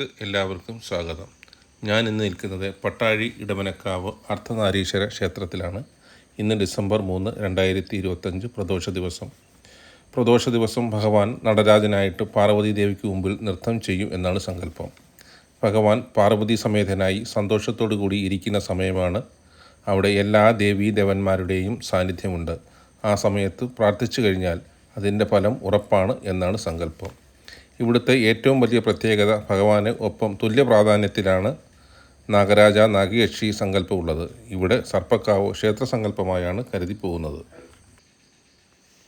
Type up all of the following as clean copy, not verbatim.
എല്ലാവർക്കും സ്വാഗതം. ഞാൻ ഇന്ന് നിൽക്കുന്നത് പട്ടാഴി ഇടമനക്കാവ് അർദ്ധനാരീശ്വര ക്ഷേത്രത്തിലാണ്. ഇന്ന് ഡിസംബർ 3, 2025 പ്രദോഷ ദിവസം ഭഗവാൻ നടരാജനായിട്ട് പാർവതി ദേവിക്ക് മുമ്പിൽ നൃത്തം ചെയ്യും എന്നാണ് സങ്കല്പം. ഭഗവാൻ പാർവതി സമേതനായി സന്തോഷത്തോടു കൂടി ഇരിക്കുന്ന സമയമാണ്. അവിടെ എല്ലാ ദേവീദേവന്മാരുടെയും സാന്നിധ്യമുണ്ട്. ആ സമയത്ത് പ്രാർത്ഥിച്ചു കഴിഞ്ഞാൽ അതിൻ്റെ ഫലം ഉറപ്പാണ് എന്നാണ് സങ്കല്പം. ഇവിടുത്തെ ഏറ്റവും വലിയ പ്രത്യേകത ഭഗവാന് ഒപ്പം തുല്യ പ്രാധാന്യത്തിലാണ് നാഗരാജ നാഗയക്ഷി സങ്കല്പമുള്ളത്. ഇവിടെ സർപ്പക്കാവ് ക്ഷേത്ര സങ്കല്പമായാണ് കരുതി പോകുന്നത്.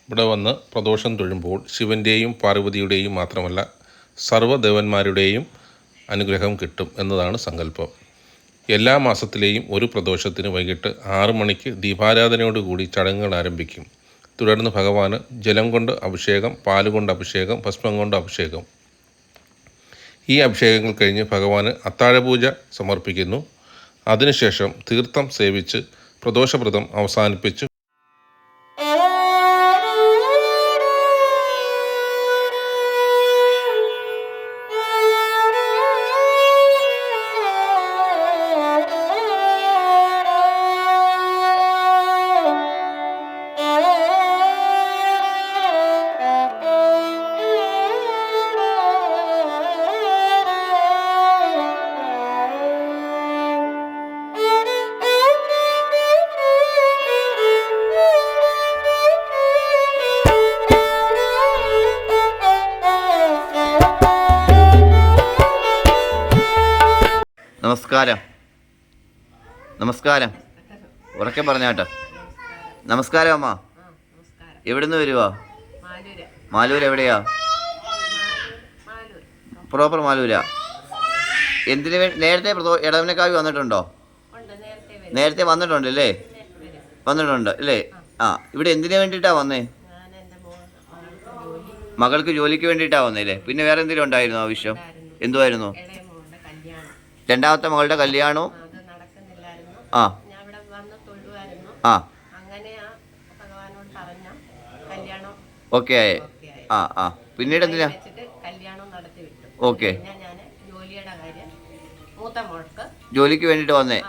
ഇവിടെ വന്ന് പ്രദോഷം തൊഴുമ്പോൾ ശിവൻ്റെയും പാർവതിയുടെയും മാത്രമല്ല സർവ്വദേവന്മാരുടെയും അനുഗ്രഹം കിട്ടും എന്നതാണ് സങ്കല്പം. എല്ലാ മാസത്തിലെയും ഒരു പ്രദോഷത്തിന് വൈകിട്ട് 6 മണിക്ക് ദീപാരാധനയോടുകൂടി ചടങ്ങുകൾ ആരംഭിക്കും. തുടർന്ന് ഭഗവാന് ജലം കൊണ്ട് അഭിഷേകം, പാലുകൊണ്ട് അഭിഷേകം, ഭസ്മം കൊണ്ട് അഭിഷേകം. ഈ അഭിഷേകങ്ങൾ കഴിഞ്ഞ് ഭഗവാന് അത്താഴപൂജ സമർപ്പിക്കുന്നു. അതിനുശേഷം തീർത്ഥം സേവിച്ച് പ്രദോഷവ്രതം അവസാനിപ്പിച്ച് നമസ്കാരം ഉറക്കെ പറഞ്ഞാട്ടോ. നമസ്കാരം അമ്മ. എവിടുന്ന് വരുവാ? മാലൂർ. എവിടെയാ? പ്രോപ്പർ മാലൂരാ. എന്തിനു നേരത്തെ ഇടവനക്കാവി വന്നിട്ടുണ്ടോ? നേരത്തെ വന്നിട്ടുണ്ടല്ലേ? വന്നിട്ടുണ്ട് അല്ലേ? ഇവിടെ എന്തിനു വേണ്ടിയിട്ടാണ് വന്നേ? മകൾക്ക് ജോലിക്ക് വേണ്ടിയിട്ടാണ് വന്നേല്ലേ? പിന്നെ വേറെ എന്തെങ്കിലും ഉണ്ടായിരുന്നു ആവശ്യം? എന്തുമായിരുന്നു? രണ്ടാമത്തെ മകളുടെ കല്യാണവും ഓക്കെ. പിന്നീട് എന്തിനാ? ഓക്കെ, ജോലിക്ക് വേണ്ടിട്ട് വന്നേ.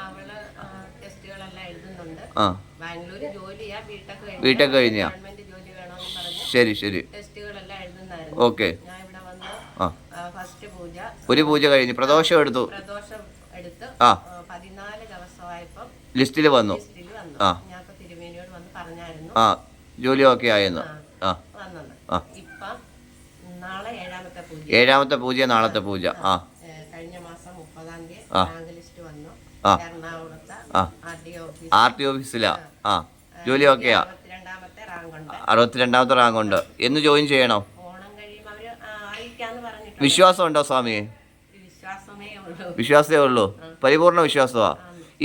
വീട്ടൊക്കെ കഴിഞ്ഞാ? ശരി. ഓക്കെ. ഒരു പൂജ കഴിഞ്ഞു, പ്രദോഷം എടുത്തു. ലിസ്റ്റിൽ വന്നു. ജോലി ഓക്കെ ആയെന്ന്. ഏഴാമത്തെ പൂജ, നാളത്തെ പൂജ. കഴിഞ്ഞ മാസം 30-ാം തീയതി ലിസ്റ്റ് വന്നു. RT ഓഫീസിലാ. ജോലി ഓക്കെയാ? 62ാമത്തെ റാങ്ക് ഉണ്ട്. എന്ന് ജോയിൻ ചെയ്യണോ? വിശ്വാസം ഉണ്ടോ സ്വാമിയെ? വിശ്വാസമേ ഉള്ളൂ. പരിപൂർണ വിശ്വാസമാ.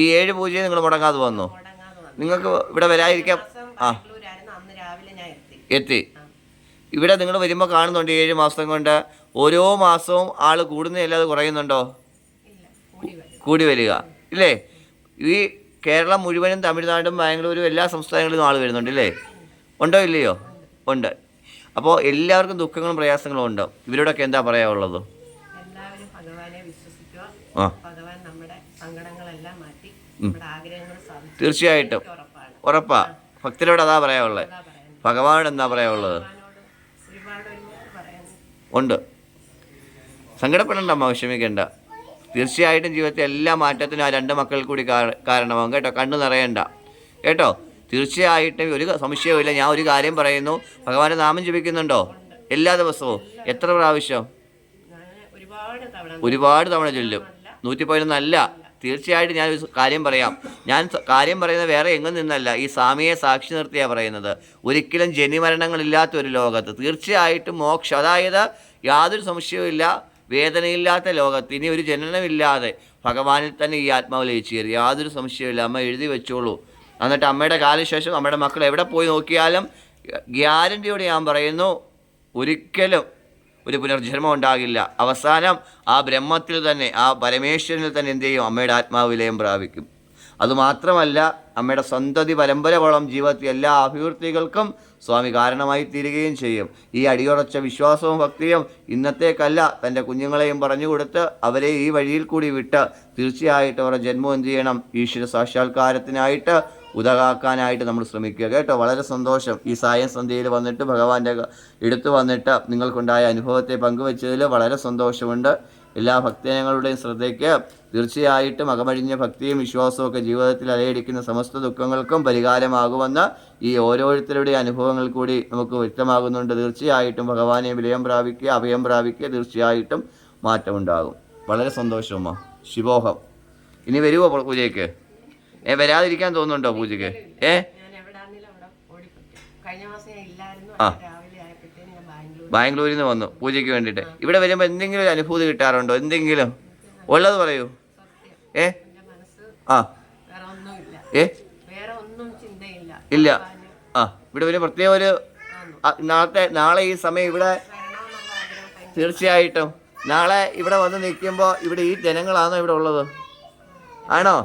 ഈ 7 പൂജയെ നിങ്ങൾ മുടങ്ങാതെ വന്നു. നിങ്ങൾക്ക് ഇവിടെ വരാതിരിക്കാം. എത്തി. ഇവിടെ നിങ്ങൾ വരുമ്പോൾ കാണുന്നുണ്ട് 7 മാസം കൊണ്ട് ഓരോ മാസവും ആൾ കൂടുന്നതല്ലാതെ കുറയുന്നുണ്ടോ? കൂടി വരിക ഇല്ലേ? ഈ കേരളം മുഴുവനും, തമിഴ്നാടും ബാംഗ്ലൂരും എല്ലാ സംസ്ഥാനങ്ങളിലും ആൾ വരുന്നുണ്ട് ഇല്ലേ? ഉണ്ടോ ഇല്ലയോ? ഉണ്ട്. അപ്പോൾ എല്ലാവർക്കും ദുഃഖങ്ങളും പ്രയാസങ്ങളും ഉണ്ട്. ഇവരോടൊക്കെ എന്താ പറയാനുള്ളത്? എല്ലാവരും ഭഗവാനെ വിശ്വസിക്കുക. ഭഗവാൻ നമ്മുടെ സങ്കടങ്ങളെല്ലാം മാറ്റി തീർച്ചയായിട്ടും ഉറപ്പാ. ഭക്തരോട് അതാ പറയാനുള്ളത്. ഭഗവാനോട് എന്താ പറയാനുള്ളത്? ഉണ്ട്. സങ്കടപ്പെടേണ്ട അമ്മ, വിഷമിക്കേണ്ട. തീർച്ചയായിട്ടും ജീവിതത്തിൽ എല്ലാ മാറ്റത്തിനും ആ 2 മക്കൾ കൂടി കാരണമാകും കേട്ടോ. കണ്ണു നിറയണ്ട കേട്ടോ. തീർച്ചയായിട്ടും ഒരു സംശയവുമില്ല. ഞാൻ ഒരു കാര്യം പറയുന്നു, ഭഗവാന്റെ നാമം ജപിക്കുന്നുണ്ടോ എല്ലാ ദിവസവും? എത്ര പ്രാവശ്യം? ഒരുപാട് തവണ ചൊല്ലും. 111 അല്ല. തീർച്ചയായിട്ടും ഞാൻ ഒരു കാര്യം പറയാം. ഞാൻ കാര്യം പറയുന്നത് വേറെ എങ്ങും നിന്നല്ല, ഈ സ്വാമിയെ സാക്ഷി നിർത്തിയാണ് പറയുന്നത്. ഒരിക്കലും ജനിമരണങ്ങളില്ലാത്ത ഒരു ലോകത്ത് തീർച്ചയായിട്ടും മോക്ഷം, അതായത് യാതൊരു സംശയവുമില്ല, വേദനയില്ലാത്ത ലോകത്ത് ഇനി ഒരു ജനനമില്ലാതെ ഭഗവാനിൽ തന്നെ ഈ ആത്മാവ് ലയിച്ചു കയറി. യാതൊരു സംശയവുമില്ല. അമ്മ എഴുതി വെച്ചോളൂ. എന്നിട്ട് അമ്മയുടെ കാലശേഷം നമ്മുടെ മക്കൾ എവിടെ പോയി നോക്കിയാലും ഗ്യാരൻറ്റിയോടെ ഞാൻ പറയുന്നു, ഒരിക്കലും ഒരു പുനർജന്മം ഉണ്ടാകില്ല. അവസാനം ആ ബ്രഹ്മത്തിൽ തന്നെ, ആ പരമേശ്വരനിൽ തന്നെ എന്ത് ചെയ്യും? അമ്മയുടെ ആത്മാവ് വിലയം പ്രാപിക്കും. അതുമാത്രമല്ല അമ്മയുടെ സന്തതി പരമ്പരയോളം ജീവിതത്തിൽ എല്ലാ അഭിവൃദ്ധികൾക്കും സ്വാമി കാരണമായി തീരുകയും ചെയ്യും. ഈ അടിയുറച്ച വിശ്വാസവും ഭക്തിയും ഇന്നത്തേക്കല്ല, തൻ്റെ കുഞ്ഞുങ്ങളെയും പറഞ്ഞു കൊടുത്ത് അവരെ ഈ വഴിയിൽ കൂടി വിട്ട് തീർച്ചയായിട്ടും അവരുടെ ജന്മം എന്ത് ചെയ്യണം, ഈശ്വര സാക്ഷാത്കാരത്തിനായിട്ട് ഉതകാക്കാനായിട്ട് നമ്മൾ ശ്രമിക്കുക കേട്ടോ. വളരെ സന്തോഷം. ഈ സായം സന്ധ്യയിൽ വന്നിട്ട് ഭഗവാന്റെ എടുത്തു വന്നിട്ട് നിങ്ങൾക്കുണ്ടായ അനുഭവത്തെ പങ്കുവെച്ചതിൽ വളരെ സന്തോഷമുണ്ട്. എല്ലാ ഭക്തജനങ്ങളുടെയും ശ്രദ്ധയ്ക്ക് തീർച്ചയായിട്ടും അകമഴിഞ്ഞ ഭക്തിയും വിശ്വാസവും ഒക്കെ ജീവിതത്തിൽ അലയടിക്കുന്ന സമസ്ത ദുഃഖങ്ങൾക്കും പരിഹാരമാകുമെന്ന് ഈ ഓരോരുത്തരുടെയും അനുഭവങ്ങൾ കൂടി നമുക്ക് വ്യക്തമാകുന്നുണ്ട്. തീർച്ചയായിട്ടും ഭഗവാനെ വിലയം പ്രാപിക്കുക, അഭയം പ്രാപിക്കുക, തീർച്ചയായിട്ടും മാറ്റമുണ്ടാകും. വളരെ സന്തോഷമോ. ശിവോഹം. ഇനി വരുമോ പൂജയ്ക്ക്? വരാതിരിക്കാൻ തോന്നുന്നുണ്ടോ പൂജയ്ക്ക്? ഞാൻ എവിടാണെങ്കിലും അവിടെ ഓടിപ്പറ്റും. കഴിഞ്ഞ മാസം ഞാൻ ഇല്ലായിരുന്നു. രാവിലെ ആയപ്പോഴത്തേന് ഞാൻ ബാംഗ്ലൂരിൽ നിന്ന് വന്നു പൂജയ്ക്ക് വേണ്ടിയിട്ട്. ഇവിടെ വരുമ്പോൾ എന്തെങ്കിലും ഒരു അനുഭൂതി കിട്ടാറുണ്ടോ? എന്തെങ്കിലും ഉള്ളത് പറയൂ. എന്റെ മനസ്സ് ആ വേറെ ഒന്നുമില്ല, വേറെ ഒന്നും ചിന്തയില്ല. ഇല്ല. ഇവിടെ ഒരു പ്രത്യേക ഒരു നാളെ ഈ സമയം ഇവിടെ വരണമെന്നുള്ള ആഗ്രഹം തീർച്ചയായിട്ടും നാളെ ഇവിടെ വന്ന് നിൽക്കുമ്പോൾ ഇവിടെ ഈ ജനങ്ങളാണോ ഇവിടെ ഉള്ളത്? ആണോ?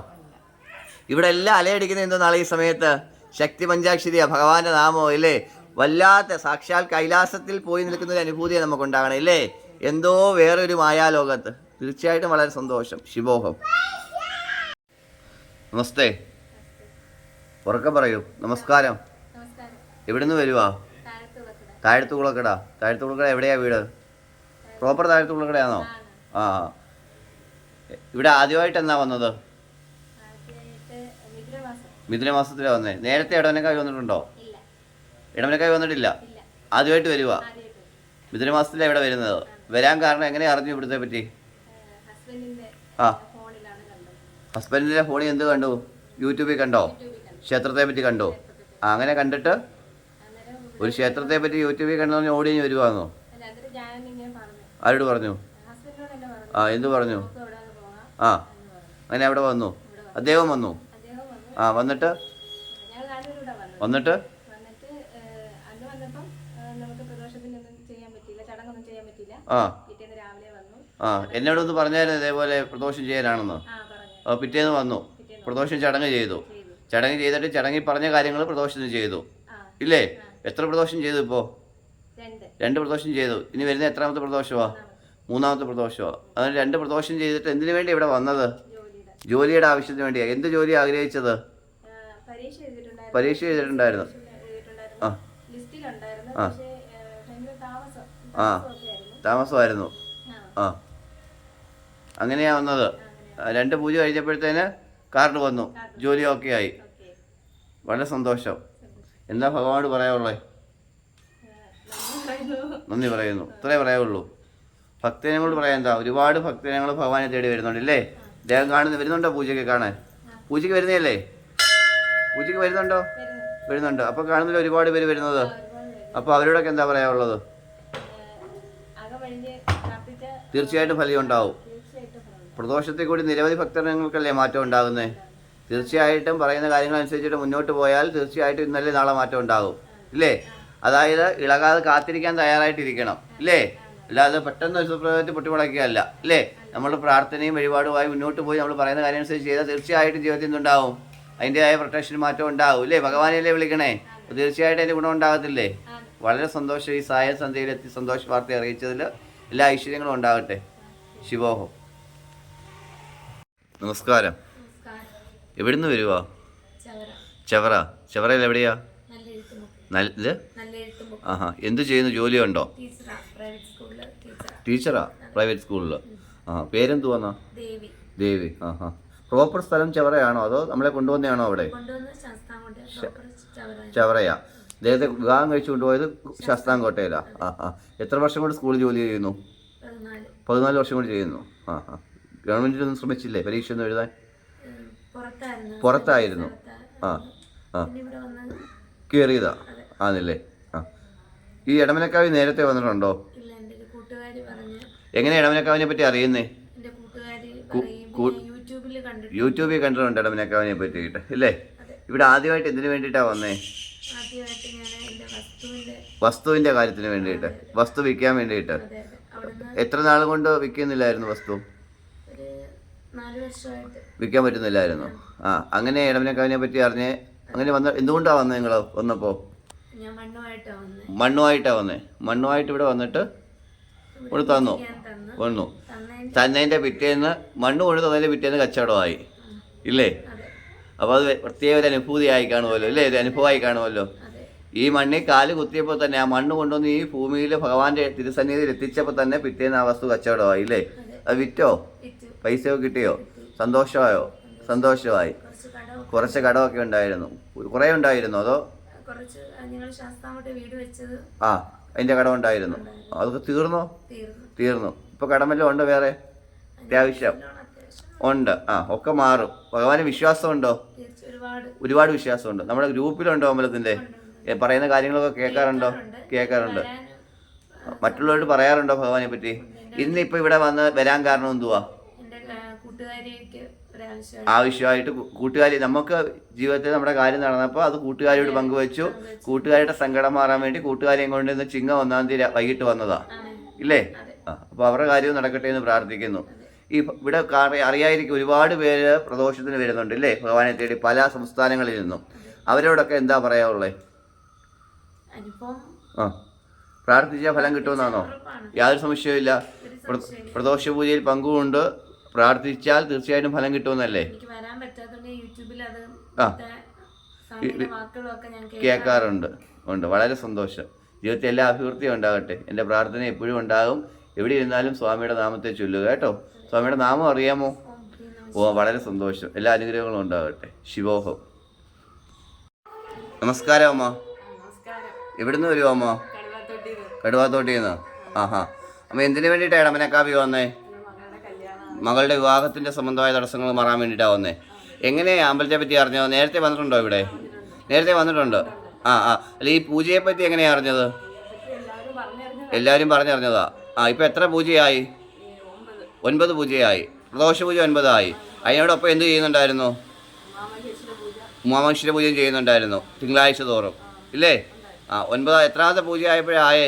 ഇവിടെ എല്ലാം അലയടിക്കുന്നത് എന്തോ നാളെ ഈ സമയത്ത് ശക്തി പഞ്ചാക്ഷരിയാ, ഭഗവാന്റെ നാമോ ഇല്ലേ? വല്ലാത്ത സാക്ഷാൽ കൈലാസത്തിൽ പോയി നിൽക്കുന്ന ഒരു അനുഭൂതിയെ നമുക്കുണ്ടാകണം ഇല്ലേ? എന്തോ വേറൊരു മായാലോകത്ത്. തീർച്ചയായിട്ടും വളരെ സന്തോഷം. ശിവോഹം. നമസ്തേ. ഉറക്കെ പറയൂ. നമസ്കാരം. എവിടുന്ന് വരുവാ? താഴത്തുകുളക്കട. താഴത്തുകുളക്കട എവിടെയാ വീട്? പ്രോപ്പർ താഴത്തുകുളക്കടയാണോ? ആ. ഇവിടെ ആദ്യമായിട്ട് എന്നാ വന്നത്? മിഥുനമാസത്തിലാണ് വന്നേ. നേരത്തെ ഇടവനക്കായി വന്നിട്ടുണ്ടോ? ഇടവനക്കായി വന്നിട്ടില്ല. ആദ്യമായിട്ട് വരുവാ. മിഥുനമാസത്തിലാണ് ഇവിടെ വരുന്നത്. വരാൻ കാരണം എങ്ങനെ അറിഞ്ഞു ഇവിടുത്തെ പറ്റി? ആ, ഹസ്ബൻഡിൻ്റെ ഫോണിൽ എന്ത് കണ്ടു? യൂട്യൂബിൽ കണ്ടോ? ക്ഷേത്രത്തെ പറ്റി കണ്ടോ? അങ്ങനെ കണ്ടിട്ട് ഒരു ക്ഷേത്രത്തെ പറ്റി യൂട്യൂബിൽ കണ്ടു ഓടി വരുവാന്നോ? ആരോട് പറഞ്ഞു? എന്ത് പറഞ്ഞു? അങ്ങനെ അവിടെ വന്നു. അദ്ദേഹം വന്നു. വന്നിട്ട് എന്നോടൊന്ന് പറഞ്ഞായിരുന്നു ഇതേപോലെ പ്രദോഷം ചെയ്യാനാണെന്ന്. പിറ്റേന്ന് വന്നു. പ്രദോഷം ചടങ്ങ് ചെയ്തു. ചടങ്ങ് ചെയ്തിട്ട് ചടങ്ങിൽ പറഞ്ഞ കാര്യങ്ങൾ പ്രദോഷത്തിന് ചെയ്തു ഇല്ലേ? എത്ര പ്രദോഷം ചെയ്തു? ഇപ്പോൾ 2 പ്രദോഷം ചെയ്തു. ഇനി വരുന്ന എത്രാമത്തെ പ്രദോഷമാ? 3ാമത്തെ പ്രദോഷമാണ്. അതിന് 2 പ്രദോഷം ചെയ്തിട്ട് എന്തിനു വേണ്ടി ഇവിടെ വന്നത്? ജോലിയുടെ ആവശ്യത്തിന് വേണ്ടിയാണ്. എന്ത് ജോലി ആഗ്രഹിച്ചത്? പരീക്ഷ എഴുതിയിട്ടുണ്ടായിരുന്നു. താമസമായിരുന്നു. അങ്ങനെയാ വന്നത്. 2 പൂജ കഴിഞ്ഞപ്പോഴത്തേന് കാർഡ് വന്നു. ജോലി ഓക്കെ ആയി. വളരെ സന്തോഷം. എന്താ ഭഗവാനോട് പറയാനുള്ളത്? നന്ദി പറയുന്നു. ഇത്രേ പറയാവുള്ളൂ. ഭക്തജനങ്ങളോട് പറയാൻ എന്താ? ഒരുപാട് ഭക്തജനങ്ങൾ ഭഗവാനെ തേടി വരുന്നുണ്ട് ഇല്ലേ? അദ്ദേഹം വരുന്നുണ്ടോ പൂജയ്ക്ക് കാണാൻ? പൂജയ്ക്ക് വരുന്നതല്ലേ? പൂജയ്ക്ക് വരുന്നുണ്ടോ? വരുന്നുണ്ട്. അപ്പോൾ കാണുന്നില്ല ഒരുപാട് പേര് വരുന്നത്. അപ്പോൾ അവരോടൊക്കെ എന്താ പറയാനുള്ളത്? തീർച്ചയായിട്ടും ഫലം ഉണ്ടാവും. പ്രദോഷത്തിൽ കൂടി നിരവധി ഭക്തജനങ്ങൾക്കല്ലേ മാറ്റം ഉണ്ടാകുന്നത്. തീർച്ചയായിട്ടും പറയുന്ന കാര്യങ്ങളനുസരിച്ചിട്ട് മുന്നോട്ട് പോയാൽ തീർച്ചയായിട്ടും ഇന്നലെ നാളെ മാറ്റം ഉണ്ടാകും ഇല്ലേ? അതായത് ഇളകാതെ കാത്തിരിക്കാൻ തയ്യാറായിട്ടിരിക്കണം ഇല്ലേ? അല്ലാതെ പെട്ടെന്ന് ഒരു സുപ്രഭാതത്തിൽ പൊട്ടിമുളയ്ക്കുകയല്ല ഇല്ലേ? നമ്മുടെ പ്രാർത്ഥനയും വഴിപാടുമായി മുന്നോട്ട് പോയി നമ്മൾ പറയുന്ന കാര്യം അനുസരിച്ച് ചെയ്താൽ തീർച്ചയായിട്ടും ജീവിതത്തിൽ നിന്നുണ്ടാവും. അതിൻ്റെതായ പ്രൊട്ടക്ഷൻ മാറ്റം ഉണ്ടാവും ഇല്ലേ? ഭഗവാനെയല്ലേ വിളിക്കണേ? അപ്പോൾ തീർച്ചയായിട്ടും അതിൻ്റെ ഗുണം ഉണ്ടാകത്തില്ലേ? വളരെ സന്തോഷം. ഈ സായം സന്ധ്യയിലെത്തി സന്തോഷ വാർത്ത അറിയിച്ചതിൽ എല്ലാ ഐശ്വര്യങ്ങളും ഉണ്ടാകട്ടെ. ശിവോഹം. നമസ്കാരം. എവിടുന്ന് വരുവാ? ചവറ. ചവറയിൽ എവിടെയാ? എന്ത് ചെയ്യുന്നു? ജോലിയുണ്ടോ? ടീച്ചറാ? പ്രൈവറ്റ് സ്കൂളിൽ. പേരെന്തുവാന്നാ? ദേവി. പ്രോപ്പർ സ്ഥലം ചവറയാണോ അതോ നമ്മളെ കൊണ്ടുവന്നതാണോ അവിടെ? ചവറയാ. അദ്ദേഹത്തെ വിവാഹം കഴിച്ചു കൊണ്ടുപോയത് ശാസ്താംകോട്ടയിലാ. എത്ര വർഷം കൊണ്ട് സ്കൂളിൽ ജോലി ചെയ്യുന്നു? 14 വർഷം കൊണ്ട് ചെയ്യുന്നു. ഗവൺമെൻറ്റിലൊന്നും ശ്രമിച്ചില്ലേ പരീക്ഷ ഒന്നും എഴുതാൻ? പുറത്തായിരുന്നു. കയറിയതാ ആണല്ലേ? ഈ ഇടമനക്കാവി നേരത്തെ വന്നിട്ടുണ്ടോ? എങ്ങനെ ഇടമനക്കാവിനെ പറ്റി അറിയുന്നേ? യൂട്യൂബിൽ കണ്ടിട്ടുണ്ട് ഇടമനക്കാവിനെ പറ്റിയിട്ട് ഇല്ലേ? ഇവിടെ ആദ്യമായിട്ട് എന്തിനു വേണ്ടിയിട്ടാണ് വന്നേ? വസ്തുവിൻ്റെ കാര്യത്തിന് വേണ്ടിയിട്ട്. വസ്തു വിൽക്കാൻ വേണ്ടിയിട്ട്. എത്ര നാൾ കൊണ്ട് വിൽക്കുന്നില്ലായിരുന്നു വസ്തു? 4 വർഷമായിട്ട് വിൽക്കാൻ പറ്റുന്നില്ലായിരുന്നു. ആ, അങ്ങനെ ഇടവനക്കാവിനെ പറ്റി അറിഞ്ഞ് അങ്ങനെ എന്തുകൊണ്ടാണ് വന്നത് നിങ്ങൾ വന്നപ്പോൾ? ഞാൻ മണ്ണുമായിട്ടാണ് വന്നത്. മണ്ണുമായിട്ടാണ് വന്നത്. മണ്ണുമായിട്ട് ഇവിടെ വന്നിട്ട് ഇവിടെ തന്നു വന്നു. തന്നതിൻ്റെ പിറ്റേന്ന് മണ്ണ് കൊണ്ട് തന്നതിൻ്റെ പിറ്റേന്ന് കച്ചവടമായി ഇല്ലേ? അപ്പോൾ അത് പ്രത്യേക ഒരു അനുഭൂതിയായി കാണുമല്ലോ അല്ലേ? ഒരു അനുഭവമായി കാണുമല്ലോ. ഈ മണ്ണിൽ കാല് കുത്തിയപ്പോൾ തന്നെ ആ മണ്ണ് കൊണ്ടുവന്ന് ഈ ഭൂമിയിൽ ഭഗവാന്റെ തിരുസന്നിധിയിൽ എത്തിച്ചപ്പോൾ തന്നെ പിറ്റേന്ന് ആ വസ്തു കച്ചവടമായി ഇല്ലേ? അത് വിറ്റോ? പൈസയോ കിട്ടിയോ? സന്തോഷമായോ? സന്തോഷമായി. കുറച്ച് കടമൊക്കെ ഉണ്ടായിരുന്നു. കുറേ ഉണ്ടായിരുന്നോ അതോ? ആ, അതിൻ്റെ കടം ഉണ്ടായിരുന്നു. അതൊക്കെ തീർന്നോ? തീർന്നു. ഇപ്പോൾ കടമെല്ലാം ഉണ്ടോ? വേറെ അത്യാവശ്യം ഉണ്ട്. ആ, ഒക്കെ മാറും. ഭഗവാന് വിശ്വാസമുണ്ടോ? ഒരുപാട് വിശ്വാസമുണ്ട്. നമ്മുടെ ഗ്രൂപ്പിലുണ്ടോ അമ്പലത്തിൻ്റെ? പറയുന്ന കാര്യങ്ങളൊക്കെ കേൾക്കാറുണ്ട്. മറ്റുള്ളവരോട് പറയാറുണ്ടോ ഭഗവാനെ പറ്റി? ഇന്നിപ്പോൾ ഇവിടെ വരാൻ കാരണം എന്തുവാ? ആവശ്യമായിട്ട് കൂട്ടുകാരി നമുക്ക് ജീവിതത്തിൽ നമ്മുടെ കാര്യം നടന്നപ്പോൾ അത് കൂട്ടുകാരിയോട് പങ്കുവെച്ചു. കൂട്ടുകാരുടെ സങ്കടം മാറാൻ വേണ്ടി കൂട്ടുകാരെയും കൊണ്ട് ഇന്ന് ചിങ്ങം 1-ാം തീയതി വൈകിട്ട് വന്നതാ ഇല്ലേ? അപ്പോൾ അവരുടെ കാര്യവും നടക്കട്ടെ എന്ന് പ്രാർത്ഥിക്കുന്നു. ഈ ഇവിടെ അറിയായിരിക്കും ഒരുപാട് പേര് പ്രദോഷത്തിന് വരുന്നുണ്ട് ഇല്ലേ? ഭഗവാനെ തേടി പല സംസ്ഥാനങ്ങളിൽ നിന്നും. അവരോടൊക്കെ എന്താ പറയാനുള്ളത്? ആ, പ്രാർത്ഥിച്ചാൽ ഫലം കിട്ടുമെന്നാണോ? യാതൊരു സംശയവും ഇല്ല. പ്രദോഷ പൂജയിൽ പങ്കുകൊണ്ട് പ്രാർത്ഥിച്ചാൽ തീർച്ചയായിട്ടും ഫലം കിട്ടുമെന്നല്ലേ? ആ, കേൾക്കാറുണ്ട്. വളരെ സന്തോഷം. ജീവിതത്തിൽ എല്ലാ അഭിവൃദ്ധിയും ഉണ്ടാകട്ടെ. എൻ്റെ പ്രാർത്ഥന എപ്പോഴും ഉണ്ടാകും. എവിടെ ഇരുന്നാലും സ്വാമിയുടെ നാമത്തെ ചൊല്ലുക കേട്ടോ. സ്വാമിയുടെ നാമം അറിയാമോ? ഓ, വളരെ സന്തോഷം. എല്ലാ അനുഗ്രഹങ്ങളും ഉണ്ടാകട്ടെ. ശിവോഹം. നമസ്കാരം അമ്മ. എവിടുന്ന് വരുമോ അമ്മ? കടുവാത്തോട്ടിന്ന്. ആഹാ. അമ്മ എന്തിനു വേണ്ടിയിട്ടാണ് ഇടവനക്കാവി വന്നേ? മകളുടെ വിവാഹത്തിൻ്റെ സംബന്ധമായ തടസ്സങ്ങൾ മാറാൻ വേണ്ടിയിട്ടാണ് വന്നേ. എങ്ങനെയാണ് അമ്പലത്തെ പറ്റി അറിഞ്ഞോ? നേരത്തെ വന്നിട്ടുണ്ടോ ഇവിടെ? നേരത്തെ വന്നിട്ടുണ്ട്. ആ ആ. അല്ല, ഈ പൂജയെ പറ്റി എങ്ങനെയാണ് അറിഞ്ഞത്? എല്ലാവരും പറഞ്ഞറിഞ്ഞതാ. ആ, ഇപ്പം എത്ര പൂജയായി? 9 പൂജയായി. പ്രദോഷ പൂജ 9 ആയി. അതിനോടൊപ്പം എന്ത് ചെയ്യുന്നുണ്ടായിരുന്നു? ഉമാമേശ്വര പൂജയും ചെയ്യുന്നുണ്ടായിരുന്നു തിങ്കളാഴ്ച തോറും ഇല്ലേ? ആ, 9 എത്രാമത്തെ പൂജയായപ്പോഴായേ?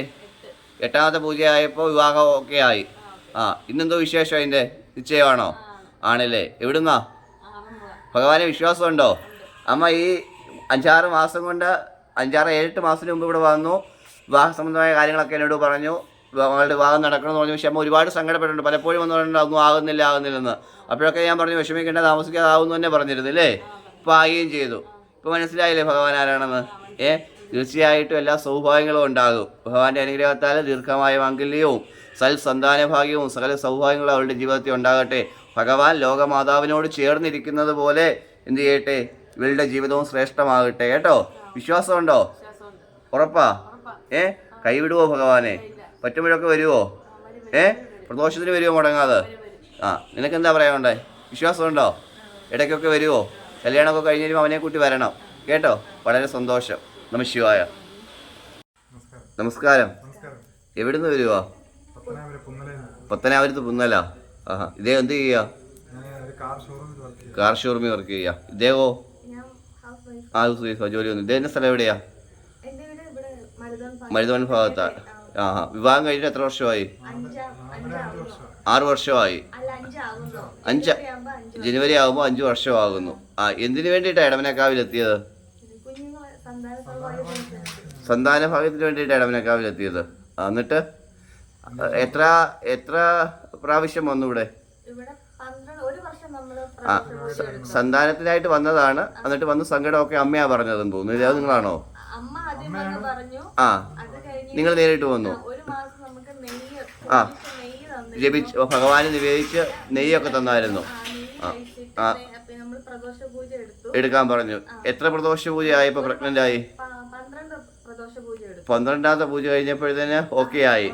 8ാമത്തെ പൂജയായപ്പോൾ വിവാഹം ഒക്കെ ആയി. ആ, ഇന്നെന്തോ വിശേഷം? അതിൻ്റെ നിശ്ചയമാണോ? ആണല്ലേ? എവിടുന്നാ? ഭഗവാനെ വിശ്വാസമുണ്ടോ? അമ്മ ഈ 5-6 മാസം കൊണ്ട് 5-7 മാസത്തിന് മുമ്പ് ഇവിടെ വന്നു. വിവാഹ സംബന്ധമായ കാര്യങ്ങളൊക്കെ എന്നോട് പറഞ്ഞു. മകളുടെ വിവാഹം നടക്കണമെന്ന് പറഞ്ഞു. പക്ഷേ അമ്മ ഒരുപാട് സങ്കടപ്പെട്ടിട്ടുണ്ട്. പലപ്പോഴും വന്നു പറഞ്ഞിട്ട് ഒന്നും ആകുന്നില്ലെന്ന്. അപ്പോഴൊക്കെ ഞാൻ പറഞ്ഞു വിഷമിക്കേണ്ട, താമസിക്കാതാവുന്നു തന്നെ പറഞ്ഞിരുന്നില്ലേ? ഇപ്പോൾ ആകുകയും ചെയ്തു. ഇപ്പോൾ മനസ്സിലായില്ലേ ഭഗവാൻ ആരാണെന്ന്? തീർച്ചയായിട്ടും എല്ലാ സൗഭാഗ്യങ്ങളും ഉണ്ടാകും. ഭഗവാന്റെ അനുഗ്രഹത്താൽ ദീർഘമായ മാംഗല്യവും സൽസന്താന ഭാഗ്യവും സകല സൗഭാഗ്യങ്ങളും അവളുടെ ജീവിതത്തിൽ ഉണ്ടാകട്ടെ. ഭഗവാൻ ലോകമാതാവിനോട് ചേർന്നിരിക്കുന്നത് പോലെ എന്ത് ചെയ്യട്ടെ? ഇവളുടെ ജീവിതവും ശ്രേഷ്ഠമാകട്ടെ കേട്ടോ. വിശ്വാസമുണ്ടോ? ഉറപ്പാ? കൈവിടുവോ ഭഗവാനെ? പറ്റുമ്പോഴൊക്കെ വരുമോ? പ്രദോഷത്തിന് വരുമോ മുടങ്ങാതെ? ആ, നിനക്കെന്താ പറയാനുണ്ടേ? വിശ്വാസമുണ്ടോ? ഇടയ്ക്കൊക്കെ വരുമോ? കല്യാണമൊക്കെ കഴിഞ്ഞ് വരുമ്പോൾ അവനെ കൂട്ടി വരണം കേട്ടോ. വളരെ സന്തോഷം. നമഃശിവായ. നമസ്കാരം. എവിടുന്ന് വരുവാ? പത്തനാപുരത്ത് പുന്നല. ആഹാ. ഇദ്ദേഹം എന്ത് ചെയ്യുക? കാർ ഷോറൂമിൽ വർക്ക് ചെയ്യുക. ഇദ്ദേഹമോ? ഹൗസ് വൈഫാ. ജോലി വന്നു. ഇദ്ദേഹത്തിൻ്റെ സ്ഥലം എവിടെയാ? മരുതവൻ ഭാഗത്താ. ആഹാ. വിവാഹം കഴിഞ്ഞിട്ട് എത്ര വർഷമായി? 6 വർഷമായി. ജനുവരി ആകുമ്പോൾ 5 വർഷമാകുന്നു. ആ, എന്തിനു വേണ്ടിയിട്ടാണ് ഇടവനക്കാവിലെത്തിയത്? സന്താന ഭാഗ്യത്തിന് വേണ്ടിയിട്ടാണ് ഇടവനക്കാവിലെത്തിയത്. എന്നിട്ട് എത്ര പ്രാവശ്യം വന്നു ഇവിടെ? ആ, സന്താനത്തിനായിട്ട് വന്നതാണ്. എന്നിട്ട് വന്ന് സങ്കടമൊക്കെ അമ്മയാ പറഞ്ഞതെന്ന് തോന്നുന്നു. അത് നിങ്ങളാണോ? ആ, നിങ്ങൾ നേരിട്ട് വന്നു. ആ, ജപിച്ച് ഭഗവാന് നിവേദിച്ച് നെയ്യൊക്കെ തന്നായിരുന്നു. ആ ആ, എടുക്കാൻ പറഞ്ഞു. എത്ര പ്രദോഷ പൂജ ആയപ്പോൾ പ്രഗ്നന്റ് ആയി? 12ാമത്തെ പൂജ കഴിഞ്ഞപ്പോഴത്തേന് ഓക്കെ ആയി.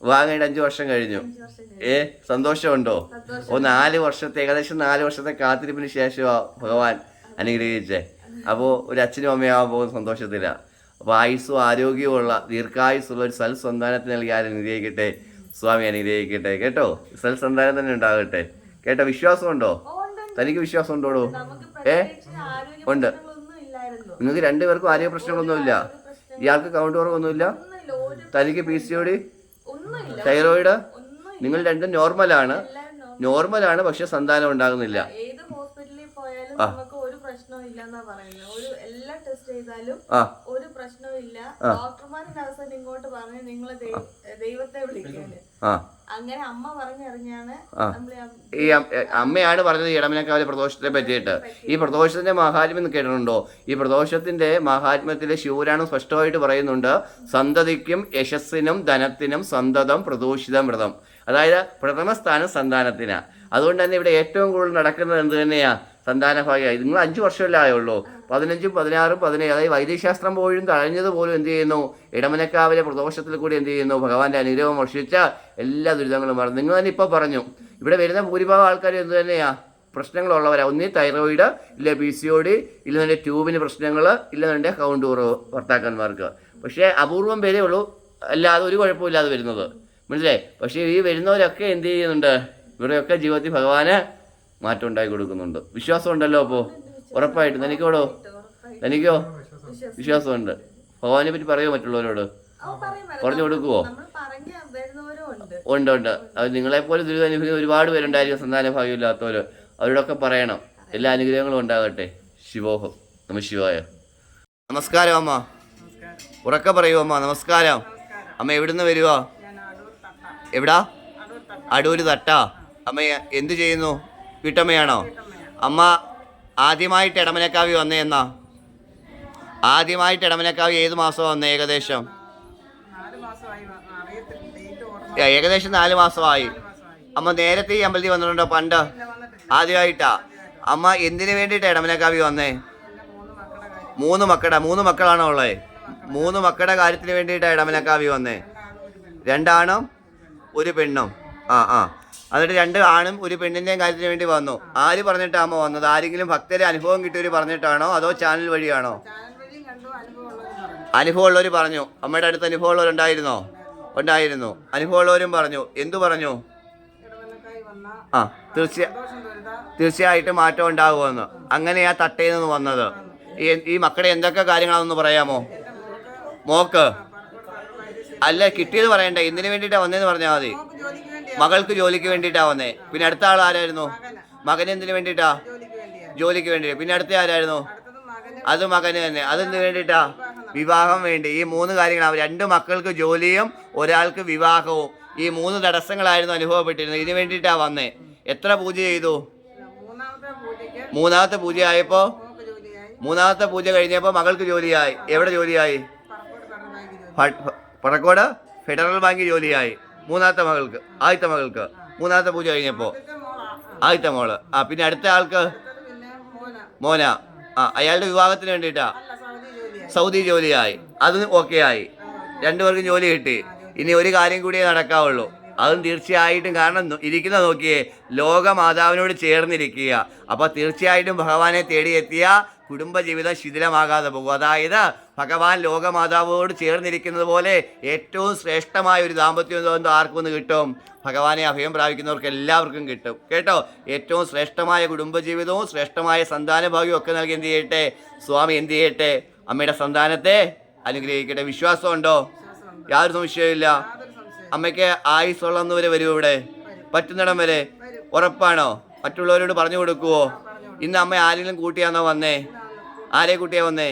വിവാഹം കഴിഞ്ഞ് 5 വർഷം കഴിഞ്ഞു. സന്തോഷമുണ്ടോ? 4 വർഷത്തെ ഏകദേശം 4 വർഷത്തെ കാത്തിരിപ്പിന് ശേഷമാണ് ഭഗവാൻ അനുഗ്രഹിച്ചേ. അപ്പോൾ ഒരു അച്ഛനും അമ്മയാവാൻ പോകുന്ന സന്തോഷത്തില്ല. അപ്പോൾ ആയുസ്സും ആരോഗ്യമുള്ള ദീർഘായുസ്സുള്ള ഒരു സൽസന്താനത്തിന് നൽകി ആരും അനുഗ്രഹിക്കട്ടെ. സ്വാമി അനുഗ്രഹിക്കട്ടെ കേട്ടോ. സൽസന്താനം തന്നെ ഉണ്ടാകട്ടെ കേട്ടോ. വിശ്വാസമുണ്ടോ? തനിക്ക് വിശ്വാസമുണ്ടോടോ? ഉണ്ട്. നിങ്ങൾക്ക് 2 പേർക്കും ആരോഗ്യ പ്രശ്നങ്ങളൊന്നുമില്ല. ഇയാൾക്ക് കൗണ്ട് കുറവൊന്നുമില്ല. തനിക്ക് PCOD, തൈറോയിഡ്, നിങ്ങൾ രണ്ടും നോർമലാണ്. നോർമലാണ്, പക്ഷെ സന്താനം ഉണ്ടാകുന്നില്ല. ഏത് ഹോസ്പിറ്റലിൽ പോയാലും നമുക്ക് ഒരു പ്രശ്നവും ഇല്ലെന്നാ പറയുന്നത്. ഒരു എല്ലാ ടെസ്റ്റ് ചെയ്താലും ഒരു പ്രശ്നവും ഇല്ല. ഡോക്ടർമാരുടെ അവസാനം ഇങ്ങോട്ട് പറഞ്ഞ് നിങ്ങളെ ദൈവത്തെ വിളിക്കാന്. അങ്ങനെ അമ്മ പറഞ്ഞറിഞ്ഞാണ് ഈ അമ്മയാണ് പറഞ്ഞത് ഈ ഇടമനക്കാവിലെ പ്രദോഷത്തെ പറ്റിയിട്ട്. ഈ പ്രദോഷത്തിന്റെ മഹാത്മ്യം കേട്ടിട്ടുണ്ടോ? ഈ പ്രദോഷത്തിന്റെ മഹാത്മ്യത്തിലെ ശിവപുരാണം സ്പഷ്ടമായിട്ട് പറയുന്നുണ്ട്, സന്തതിക്കും യശസ്സിനും ധനത്തിനും സന്തതം പ്രദോഷിതം വ്രതം. അതായത് പ്രഥമ സ്ഥാനം സന്താനത്തിനാ. അതുകൊണ്ട് തന്നെ ഇവിടെ ഏറ്റവും കൂടുതൽ നടക്കുന്നത് എന്ത് തന്നെയാ? സന്താനഭാഗ്യമായി. നിങ്ങൾ 5 വർഷമല്ലേ ആയുള്ളൂ. 15, 16, 17, അതായത് വൈദ്യശാസ്ത്രം പോലും തഴഞ്ഞതുപോലും എന്ത് ചെയ്യുന്നു? ഇടമനക്കാവിലെ പ്രദോഷത്തിൽ കൂടി എന്ത് ചെയ്യുന്നു? ഭഗവാന്റെ അനുഗ്രഹം വർഷിച്ച എല്ലാ ദുരിതങ്ങളും മറന്നു. നിങ്ങൾ തന്നെ ഇപ്പോൾ പറഞ്ഞു, ഇവിടെ വരുന്ന ഭൂരിഭാഗം ആൾക്കാർ എന്ത് തന്നെയാ? പ്രശ്നങ്ങളുള്ളവരാ. ഒന്നീ തൈറോയിഡ്, ഇല്ല PCOD, ഇല്ലെന്നുണ്ടെ ട്യൂബിന് പ്രശ്നങ്ങൾ, ഇല്ലെന്നുണ്ടെ കൗണ്ട് കുറവ് ഭർത്താക്കന്മാർക്ക്. പക്ഷേ അപൂർവം പേരേ ഉള്ളൂ അല്ലാതെ ഒരു കുഴപ്പമില്ലാതെ വരുന്നത്, മനസ്സിലായി? പക്ഷേ ഈ വരുന്നവരൊക്കെ എന്ത് ചെയ്യുന്നുണ്ട്? ഇവരുടെയൊക്കെ ജീവിതത്തിൽ ഭഗവാന് മാറ്റം ഉണ്ടാക്കി കൊടുക്കുന്നുണ്ട്. വിശ്വാസം ഉണ്ടല്ലോ? അപ്പോൾ ഉറപ്പായിട്ടും തനിക്കോടോ? തനിക്കോ വിശ്വാസമുണ്ട്? ഭഗവാനെ പറ്റി പറയുമോ മറ്റുള്ളവരോട്? പറഞ്ഞു കൊടുക്കുവോ? ഉണ്ട്. അത് നിങ്ങളെപ്പോലെ ദുരിതം അനുഭവിക്കുന്ന ഒരുപാട് പേരുണ്ടായിരിക്കും, സന്താന ഭാഗ്യമില്ലാത്തവർ. അവരോടൊക്കെ പറയണം എല്ലാ അനുഗ്രഹങ്ങളും ഉണ്ടാകട്ടെ. ശിവോഹം. നമ ശിവായ. നമസ്കാരം അമ്മ. ഉറക്കെ പറയൂ അമ്മ. നമസ്കാരം അമ്മ. എവിടുന്ന് വരുവാ? എവിടാ? അടൂര് തട്ടാ. അമ്മ എന്ത് ചെയ്യുന്നു? വീട്ടമ്മയാണോ? അമ്മ ആദ്യമായിട്ട് ഇടമനക്കാവി വന്നേ എന്നാ? ആദ്യമായിട്ട് ഇടമനക്കാവി ഏത് മാസമാണ് വന്നേ? ഏകദേശം 4 മാസമായി. അമ്മ നേരത്തെ ഈ അമ്പലത്തിൽ വന്നിട്ടുണ്ടോ? പണ്ട് ആദ്യമായിട്ടാ. അമ്മ എന്തിനു വേണ്ടിയിട്ടാണ് ഇടമനക്കാവി വന്നേ? 3 മക്കളാണോ ഉള്ളത്? 3 മക്കളുടെ കാര്യത്തിന് വേണ്ടിയിട്ടാണ് ഇടമനക്കാവി വന്നേ. 2 ആണും 1 പെണ്ണും. എന്നിട്ട് 2 ആണും 1 പെണ്ണിൻ്റെയും കാര്യത്തിന് വേണ്ടി വന്നു. ആര് പറഞ്ഞിട്ടാണ് അമ്മ വന്നത്? ആരെങ്കിലും ഭക്തരെ അനുഭവം കിട്ടിയവർ പറഞ്ഞിട്ടാണോ അതോ ചാനൽ വഴിയാണോ? അനുഭവമുള്ളവർ പറഞ്ഞു. അമ്മയുടെ അടുത്ത് അനുഭവമുള്ളവരുണ്ടായിരുന്നോ? ഉണ്ടായിരുന്നു. അനുഭവമുള്ളവരും പറഞ്ഞു. എന്തു പറഞ്ഞു? തീർച്ചയായിട്ടും മാറ്റം ഉണ്ടാകുമെന്ന്. അങ്ങനെയാ തട്ടയിൽ നിന്ന് വന്നത്. ഈ മക്കളുടെ എന്തൊക്കെ കാര്യങ്ങളാണെന്ന് പറയാമോ? മോക്ക് അല്ല, കിട്ടിയത് പറയണ്ടേ? എന്തിനു വേണ്ടിയിട്ടാണ് വന്നതെന്ന് പറഞ്ഞാൽ മതി. മകൾക്ക് ജോലിക്ക് വേണ്ടിയിട്ടാണ് വന്നേ. പിന്നെ അടുത്ത ആൾ ആരായിരുന്നു? മകന് എന്തിനു വേണ്ടിയിട്ടാ? ജോലിക്ക് വേണ്ടി. പിന്നെ അടുത്ത ആരായിരുന്നു? അത് മകന് തന്നെ. അതെന്തിനു വേണ്ടിയിട്ടാ? വിവാഹം വേണ്ടി. ഈ 3 കാര്യങ്ങളാണ്. 2 മക്കൾക്ക് ജോലിയും ഒരാൾക്ക് വിവാഹവും. ഈ 3 തടസ്സങ്ങളായിരുന്നു അനുഭവപ്പെട്ടിരുന്നത്. ഇതിനു വേണ്ടിയിട്ടാണ് വന്നേ. എത്ര പൂജ ചെയ്തു? 3ാമത്തെ പൂജയായപ്പോൾ 3ാമത്തെ പൂജ കഴിഞ്ഞപ്പോൾ മകൾക്ക് ജോലിയായി. എവിടെ ജോലിയായി? പടക്കോട് ഫെഡറൽ ബാങ്കിൽ ജോലിയായി. 3ാമത്തെ മകൾക്ക്, ആദ്യത്തെ മകൾക്ക് 3ാമത്തെ പൂജ കഴിഞ്ഞപ്പോൾ ആദ്യത്തെ മോള്. പിന്നെ അടുത്ത ആൾക്ക് മോന. അയാളുടെ വിവാഹത്തിന് വേണ്ടിയിട്ടാ സൗദി ജോലിയായി. അത് ഓക്കെ ആയി. 2 പേർക്കും ജോലി കിട്ടി. ഇനി ഒരു കാര്യം കൂടിയേ നടക്കാവുള്ളൂ. അതും തീർച്ചയായിട്ടും, കാരണം ഇരിക്കുന്ന നോക്കിയേ, ലോകമാതാവിനോട് ചേർന്നിരിക്കുക. അപ്പോൾ തീർച്ചയായിട്ടും ഭഗവാനെ തേടിയെത്തിയ കുടുംബജീവിതം ശിഥിലമാകാതെ പോകും. അതായത് ഭഗവാൻ ലോകമാതാവോട് ചേർന്നിരിക്കുന്നത് പോലെ ഏറ്റവും ശ്രേഷ്ഠമായ ഒരു ദാമ്പത്യം എന്തോ ആർക്കും ഒന്ന് കിട്ടും? ഭഗവാനെ അഭയം പ്രാപിക്കുന്നവർക്ക് എല്ലാവർക്കും കിട്ടും. കേട്ടോ? ഏറ്റവും ശ്രേഷ്ഠമായ കുടുംബജീവിതവും ശ്രേഷ്ഠമായ സന്താനഭാഗ്യവും ഒക്കെ നൽകി എന്ത് ചെയ്യട്ടെ? സ്വാമി എന്ത് ചെയ്യട്ടെ? അമ്മയുടെ സന്താനത്തെ അനുഗ്രഹിക്കട്ടെ. വിശ്വാസമുണ്ടോ? യാതൊരു സംശയമില്ല. അമ്മയ്ക്ക് ആയുസ്സുള്ളന്ന് വരെ വരുമോ? ഇവിടെ പറ്റുന്നിടം വരെ ഉറപ്പാണോ? മറ്റുള്ളവരോട് പറഞ്ഞു കൊടുക്കുവോ? ഇന്ന് അമ്മ ആരെങ്കിലും കൂട്ടിയാണോ വന്നേ? ആരെ കൂട്ടിയാ വന്നേ?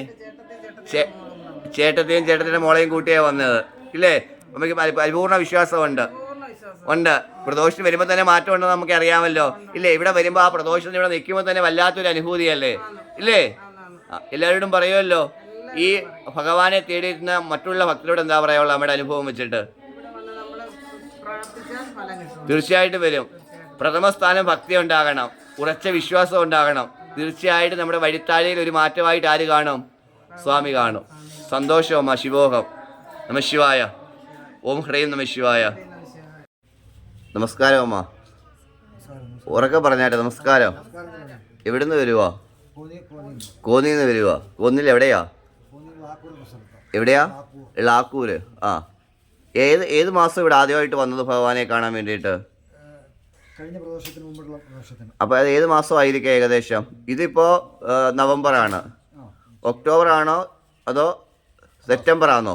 ചേട്ടത്തെയും ചേട്ടത്തിൻ്റെ മോളെയും കൂട്ടിയാ വന്നത് ഇല്ലേ? അമ്മയ്ക്ക് പരിപൂർണ്ണ വിശ്വാസമുണ്ട്. പ്രദോഷത്തിന് വരുമ്പോൾ തന്നെ മാറ്റം ഉണ്ടെന്ന് നമുക്ക് അറിയാമല്ലോ ഇല്ലേ? ഇവിടെ വരുമ്പോൾ ആ പ്രദോഷത്തിന് ഇവിടെ നിൽക്കുമ്പോൾ തന്നെ വല്ലാത്തൊരു അനുഭൂതിയല്ലേ ഇല്ലേ? എല്ലാവരോടും പറയുമല്ലോ. ഈ ഭഗവാനെ തേടിയിരുന്ന മറ്റുള്ള ഭക്തരോട് എന്താ പറയാനുള്ള നമ്മുടെ അനുഭവം വെച്ചിട്ട്? തീർച്ചയായിട്ടും വരും. പ്രഥമ സ്ഥാനം ഭക്തി ഉണ്ടാകണം, ഉറച്ച വിശ്വാസം ഉണ്ടാകണം. തീർച്ചയായിട്ടും നമ്മുടെ വഴിത്താഴയിൽ ഒരു മാറ്റമായിട്ട് ആര് കാണും? സ്വാമി കാണും. സന്തോഷവും. ശിവോഹം. നമ ശിവായ. ഓം ഹ്രൈം നമ ശിവായ. നമസ്കാരം അമ്മ. ഉറക്കെ പറഞ്ഞാട്ടെ. നമസ്കാരം. എവിടുന്ന് വരുവാ? കോന്നിന്ന് വരുവാ. കോന്നിൽ എവിടെയാ? എവിടെയാ? ലാക്കൂര്. ഏത് മാസം ഇവിടെ ആദ്യമായിട്ട് വന്നത് ഭഗവാനെ കാണാൻ വേണ്ടിയിട്ട്? അപ്പോൾ അത് ഏത് മാസമായിരിക്കും ഏകദേശം? ഇതിപ്പോൾ നവംബറാണ്. ഒക്ടോബർ ആണോ അതോ സെപ്റ്റംബർ ആണോ?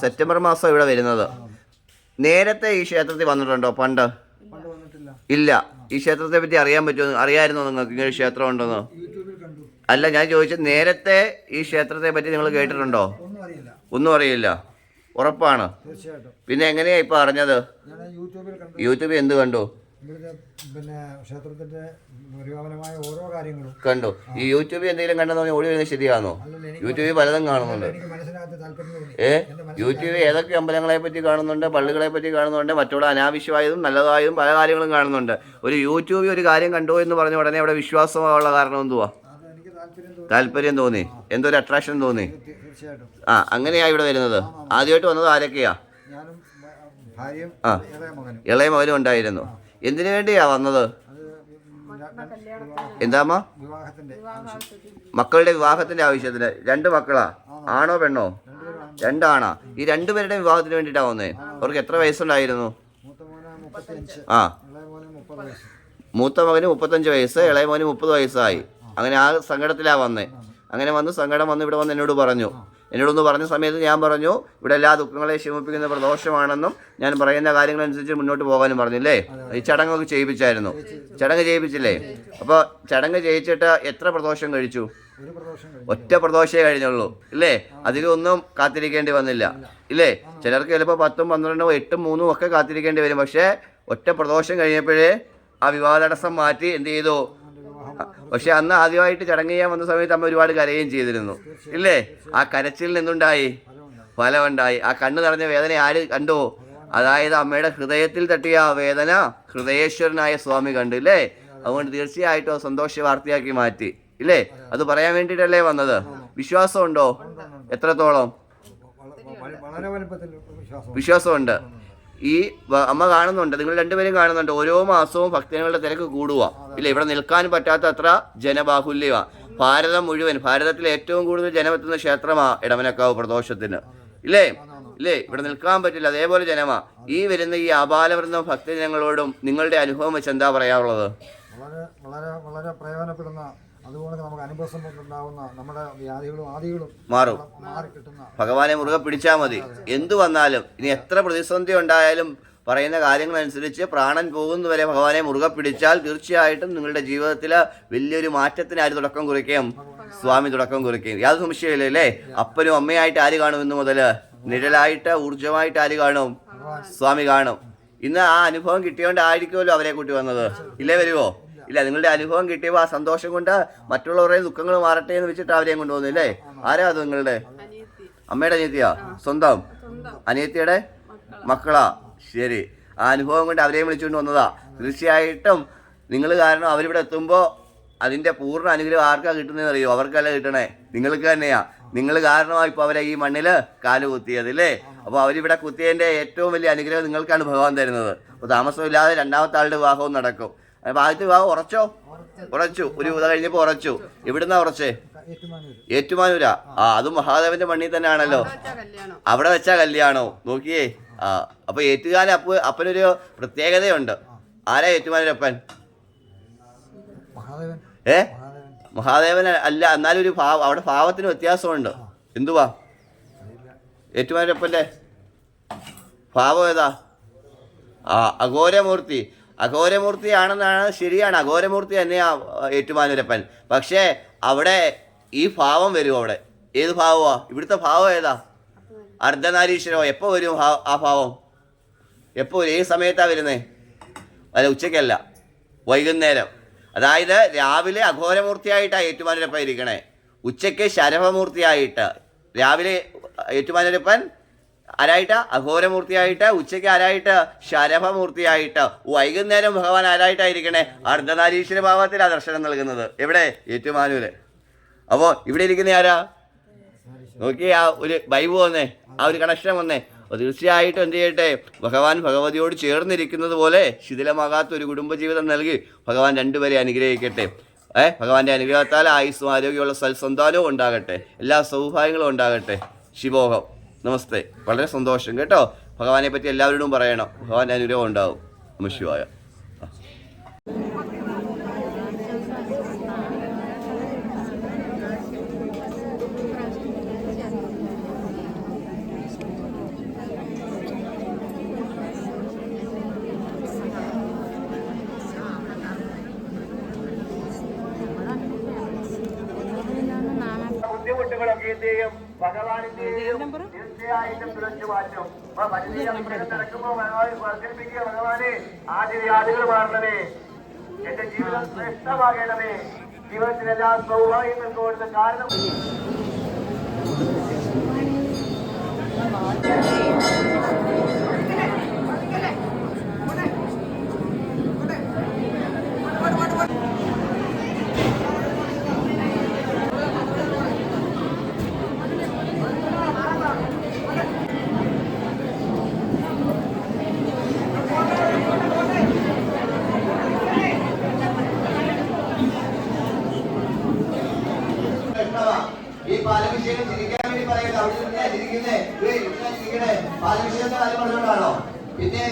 സെപ്റ്റംബർ മാസം ഇവിടെ വരുന്നത്. നേരത്തെ ഈ ക്ഷേത്രത്തിൽ വന്നിട്ടുണ്ടോ പണ്ട്? പണ്ട് വന്നിട്ടില്ല. ഇല്ല. ഈ ക്ഷേത്രത്തെ പറ്റി അറിയാൻ പറ്റുമോ? അറിയായിരുന്നോ നിങ്ങൾക്ക് ഇങ്ങനെ ക്ഷേത്രം ഉണ്ടെന്ന്? യൂട്യൂബിൽ കണ്ടു. അല്ല, ഞാൻ ചോദിച്ചത് നേരത്തെ ഈ ക്ഷേത്രത്തെ പറ്റി നിങ്ങൾ കേട്ടിട്ടുണ്ടോ? ഒന്നും അറിയില്ല. ഒന്നും അറിയില്ല. ഉറപ്പാണ്? തീർച്ചയായിട്ടും. പിന്നെ എങ്ങനെയാ ഇപ്പൊ അറിഞ്ഞത്? ഞാൻ യൂട്യൂബിൽ കണ്ടു. യൂട്യൂബിൽ എന്ത് കണ്ടു? ഇവിടുത്തെ ക്ഷേത്രത്തിന്റെ പരിപാലനമായ ഓരോ കാര്യങ്ങളും കണ്ടു. ഈ യൂട്യൂബിൽ എന്തെങ്കിലും കണ്ടെന്ന് പറഞ്ഞാൽ ഓടി വരുന്നത് ശരിയാണോ? യൂട്യൂബിൽ പലതും കാണുന്നുണ്ട്. എനിക്ക് മനസ്സിനകത്ത് താല്പര്യം തോന്നി. യൂട്യൂബിൽ ഏതൊക്കെ അമ്പലങ്ങളെ പറ്റി കാണുന്നുണ്ട്, പള്ളികളെ പറ്റി കാണുന്നുണ്ട്, മറ്റുള്ള അനാവശ്യമായതും നല്ലതായതും പല കാര്യങ്ങളും കാണുന്നുണ്ട്. ഒരു യൂട്യൂബിൽ ഒരു കാര്യം കണ്ടു എന്ന് പറഞ്ഞ ഉടനെ അവിടെ വിശ്വാസമുള്ള കാരണം എന്തുവാ? എനിക്ക് താല്പര്യം താല്പര്യം തോന്നി, എന്തൊരു അട്രാക്ഷൻ തോന്നി. തീർച്ചയായിട്ടും. അങ്ങനെയാ ഇവിടെ വരുന്നത്. ആദ്യമായിട്ട് വന്നത് ആരൊക്കെയാ? ഞാനും ഭാര്യയും ഇളയ മകനും. ഇളയ മകനും ഉണ്ടായിരുന്നു. എന്തിനു വേണ്ടിയാ വന്നത്? എന്താമ്മ? വിവാഹത്തിന്റെ മക്കളുടെ വിവാഹത്തിന്റെ ആവശ്യത്തിന്. 2 മക്കളാ? ആണോ പെണ്ണോ? 2 ആണാ? ഈ 2 പേരുടെ വിവാഹത്തിന് വേണ്ടിയിട്ടാ വന്നേ. അവർക്ക് എത്ര വയസ്സുണ്ടായിരുന്നു? മൂത്ത മോന് 35, ആ, ഇളയ മോന് 30 വയസ്സ്. മൂത്ത മകന് 35 വയസ്സ്, ഇളയ മോന് 30 വയസ്സായി. അങ്ങനെ ആ സങ്കടത്തിലാ വന്നേ. അങ്ങനെ വന്ന് സങ്കടം വന്ന് ഇവിടെ വന്ന് എന്നോട് പറഞ്ഞു. എന്നോടൊന്ന് പറഞ്ഞ സമയത്ത് ഞാൻ പറഞ്ഞു, ഇവിടെ എല്ലാ ദുഃഖങ്ങളെയും ശമിപ്പിക്കുന്ന പ്രദോഷമാണെന്നും ഞാൻ പറയുന്ന കാര്യങ്ങളനുസരിച്ച് മുന്നോട്ട് പോകാനും പറഞ്ഞില്ലേ? ഈ ചടങ്ങൊക്കെ ചെയ്യിപ്പിച്ചായിരുന്നു. ചടങ്ങ് ചെയ്യിപ്പിച്ചില്ലേ? അപ്പോൾ ചടങ്ങ് ചെയ്യിച്ചിട്ട് എത്ര പ്രദോഷം കഴിച്ചു? ഒരു പ്രദോഷം കഴിഞ്ഞു. ഒറ്റ പ്രദോഷമേ കഴിഞ്ഞുള്ളൂ ഇല്ലേ? അധികം ഒന്നും കാത്തിരിക്കേണ്ടി വന്നില്ല ഇല്ലേ? ചിലർക്ക് ചിലപ്പോൾ 10, 12, 8, 3 ഒക്കെ കാത്തിരിക്കേണ്ടി വരും. പക്ഷേ ഒറ്റ പ്രദോഷം കഴിഞ്ഞപ്പോഴേ ആ വിവാഹ തടസ്സം മാറ്റി എന്ത് ചെയ്തു? പക്ഷെ അന്ന് ആദ്യമായിട്ട് ചടങ്ങ് ചെയ്യാൻ വന്ന സമയത്ത് അമ്മ ഒരുപാട് കരയുകയും ചെയ്തിരുന്നു ഇല്ലേ? ആ കരച്ചിലിൽ എന്തുണ്ടായി? ഫലമുണ്ടായി. ആ കണ്ണ് നിറഞ്ഞ വേദന ആര് കണ്ടു? അതായത് അമ്മയുടെ ഹൃദയത്തിൽ തട്ടിയ ആ വേദന ഹൃദയേശ്വരനായ സ്വാമി കണ്ടു ഇല്ലേ? അതുകൊണ്ട് തീർച്ചയായിട്ടും സന്തോഷ വാർത്തയാക്കി മാറ്റി ഇല്ലേ? അത് പറയാൻ വേണ്ടിയിട്ടല്ലേ വന്നത്. വിശ്വാസമുണ്ടോ? എത്രത്തോളം വളരെ വലുപ്പത്തിൽ വിശ്വാസമുണ്ട്? ഈ അമ്മ കാണുന്നുണ്ട്, നിങ്ങൾ 2 പേരും കാണുന്നുണ്ട്. ഓരോ മാസവും ഭക്തജനങ്ങളുടെ തിരക്ക് കൂടുക ഇല്ല. ഇവിടെ നിൽക്കാൻ പറ്റാത്ത അത്ര ജനബാഹുല്യമാണ്. ഭാരതം മുഴുവൻ, ഭാരതത്തിലെ ഏറ്റവും കൂടുതൽ ജനമെത്തുന്ന ക്ഷേത്രമാണ് ഇടമനക്കാവ് പ്രദോഷത്തിന് ഇല്ലേ? ഇല്ലേ? ഇവിടെ നിൽക്കാൻ പറ്റില്ല, അതേപോലെ ജനമാ. ഈ വരുന്ന ഈ ആബാലവൃന്ദം ഭക്തജനങ്ങളോടും നിങ്ങളുടെ അനുഭവം വെച്ച് എന്താ പറയാനുള്ളത്? വളരെ വളരെ വളരെ പ്രയോജനപ്പെടുന്ന, അതുകൊണ്ട് നമുക്ക് അനുഭവസമ്പത്തുണ്ടാവുന്ന നമ്മുടെ വ്യാധികളും ആദികളും മാറും. മാറിക്കിട്ടുന്ന ഭഗവാനെ മുറുകെ പിടിച്ചാൽ മതി. എന്തു വന്നാലും, ഇനി എത്ര പ്രതിസന്ധി ഉണ്ടായാലും പറയുന്ന കാര്യങ്ങളനുസരിച്ച് പ്രാണൻ പോകുന്നവരെ ഭഗവാനെ മുറുകെ പിടിച്ചാൽ തീർച്ചയായിട്ടും നിങ്ങളുടെ ജീവിതത്തിൽ വലിയൊരു മാറ്റത്തിന് ആര് തുടക്കം കുറിക്കും? സ്വാമി തുടക്കം കുറിക്കും. യാതൊരു സംശയമില്ല അല്ലേ? അപ്പനും അമ്മയായിട്ട് ആര് കാണും? ഇന്ന് മുതൽ നിഴലായിട്ട് ഊർജ്ജമായിട്ട് ആര് കാണും? സ്വാമി കാണും. ഇന്ന് ആ അനുഭവം കിട്ടിയോണ്ട് ആയിരിക്കുമല്ലോ അവരെ കൂട്ടി വന്നത് ഇല്ലേ? വരുമോ? ഇല്ല. നിങ്ങളുടെ അനുഭവം കിട്ടിയപ്പോൾ ആ സന്തോഷം കൊണ്ട് മറ്റുള്ളവരുടെ ദുഃഖങ്ങൾ മാറട്ടെ എന്ന് വെച്ചിട്ട് അവരെയും കൊണ്ടുപോകുന്നില്ലേ? ആരാ അത്? നിങ്ങളുടെ അമ്മയുടെ അനിയത്തിയാ? സ്വന്തം അനിയത്തിയുടെ മക്കളാ? ശരി. ആ അനുഭവം കൊണ്ട് അവരെയും വിളിച്ചുകൊണ്ട് വന്നതാ. തീർച്ചയായിട്ടും നിങ്ങൾ കാരണം അവരിവിടെ എത്തുമ്പോൾ അതിൻ്റെ പൂർണ്ണ അനുഗ്രഹം ആർക്കാ കിട്ടുന്നതെന്ന് അറിയോ? അവർക്കല്ല കിട്ടണേ, നിങ്ങൾക്ക് തന്നെയാ. നിങ്ങൾ കാരണമാണ് ഇപ്പോൾ അവരെ ഈ മണ്ണിൽ കാല് കുത്തിയത് ഇല്ലേ? അപ്പോൾ അവരിവിടെ കുത്തിയതിൻ്റെ ഏറ്റവും വലിയ അനുഗ്രഹം നിങ്ങൾക്കാണ് ഭഗവാൻ തരുന്നത്. അപ്പോൾ താമസമില്ലാതെ 2ാമത്തെ ആളുടെ വിവാഹവും നടക്കും. അപ്പോൾ ആദ്യത്തെ വിവാഹം ഉറച്ചു. ഒരു ഊത കഴിഞ്ഞപ്പോൾ ഉറച്ചു. എവിടുന്നാ ഉറച്ചേ? ഏറ്റുമാനൂരാ? അതും മഹാദേവന്റെ മണ്ണിൽ തന്നെ ആണല്ലോ. അവിടെ വെച്ചാ കല്യാണോ? നോക്കിയേ. അപ്പൊ ഏറ്റുകാല അപ്പനൊരു പ്രത്യേകതയുണ്ട്. ആരാ ഏറ്റുമാനൂരപ്പൻ? മഹാദേവൻ അല്ല, എന്നാലും ഒരു അവിടെ ഭാവത്തിന് വ്യത്യാസമുണ്ട്. എന്തുവാ ഏറ്റുമാനൂരപ്പന്റെ ഭാവം ഏതാ? അഘോരമൂർത്തി. അഘോരമൂർത്തിയാണെന്നാണ്, ശരിയാണ്. അഘോരമൂർത്തി തന്നെയാ ഏറ്റുമാനൂരപ്പൻ. പക്ഷേ അവിടെ ഈ ഭാവം വരും. അവിടെ ഏത് ഭാവമാ? ഇവിടുത്തെ ഭാവം ഏതാ? അർദ്ധനാരീശ്വരോ. എപ്പോൾ വരും ആ ഭാവം? എപ്പോൾ വരും? ഏത് സമയത്താണ് വരുന്നേ? അല്ല, ഉച്ചയ്ക്കല്ല, വൈകുന്നേരം. അതായത് രാവിലെ അഘോരമൂർത്തിയായിട്ടാണ് ഏറ്റുമാനൂരപ്പൻ ഇരിക്കണേ. ഉച്ചയ്ക്ക് ശരഭമൂർത്തിയായിട്ട്. രാവിലെ ഏറ്റുമാനൂരപ്പൻ ആരായിട്ടാ? അഘോരമൂർത്തിയായിട്ട്. ഉച്ചയ്ക്ക് ആരായിട്ട്? ശരഭമൂർത്തിയായിട്ട്. വൈകുന്നേരം ഭഗവാൻ ആരായിട്ടായിരിക്കണേ? അർദ്ധനാരീശ്വര ഭാവത്തിലാണ് ദർശനം നൽകുന്നത്. എവിടെ? ഏറ്റുമാനൂര്. അപ്പോൾ ഇവിടെ ഇരിക്കുന്ന ആരാ? നോക്കിയേ, ആ ഒരു വൈബ് വന്നേ, ആ ഒരു കണക്ഷൻ വന്നേ. അപ്പോൾ തീർച്ചയായിട്ടും എന്ത് ചെയ്യട്ടെ? ഭഗവാൻ ഭഗവതിയോട് ചേർന്നിരിക്കുന്നത് പോലെ ശിഥിലമാകാത്ത ഒരു കുടുംബജീവിതം നൽകി ഭഗവാൻ 2 പേരെ അനുഗ്രഹിക്കട്ടെ. ഭഗവാന്റെ അനുഗ്രഹത്താൽ ആയുസ്സും ആരോഗ്യമുള്ള സൽസന്താനവും ഉണ്ടാകട്ടെ. എല്ലാ സൗഭാഗ്യങ്ങളും ഉണ്ടാകട്ടെ. ശിവോഹം. നമസ്തേ. വളരെ സന്തോഷം കേട്ടോ. ഭഗവാനെ പറ്റി എല്ലാവരോടും പറയണം. ഭഗവാന്റെ അനുഗ്രഹം ഉണ്ടാവും. നമഃ ശിവായ. എന്തെയും ഭഗവാനിന്റെയും തീർച്ചയായിട്ടും തുറച്ചു മാറ്റും. നടക്കുമ്പോ വർദ്ധിപ്പിക്കുക ഭഗവാനെ, ആദികൾ മാറണമേ, എന്റെ ജീവിതം ശ്രേഷ്ഠമാകണമേ, ജീവിതത്തിലെല്ലാ സൗഭാഗ്യങ്ങൾ കൊടുത്ത കാരണം ഈ പാലഭിഷേകം ചിരിക്കാൻ വേണ്ടി പറയുന്നത് അവിടെ നിന്നാ ചിരിക്കുന്നേ, ചിരിക്കണേ, പാലഭിഷേകത്തെ കാര്യം പറഞ്ഞുകൊണ്ടാണോ? പിന്നെ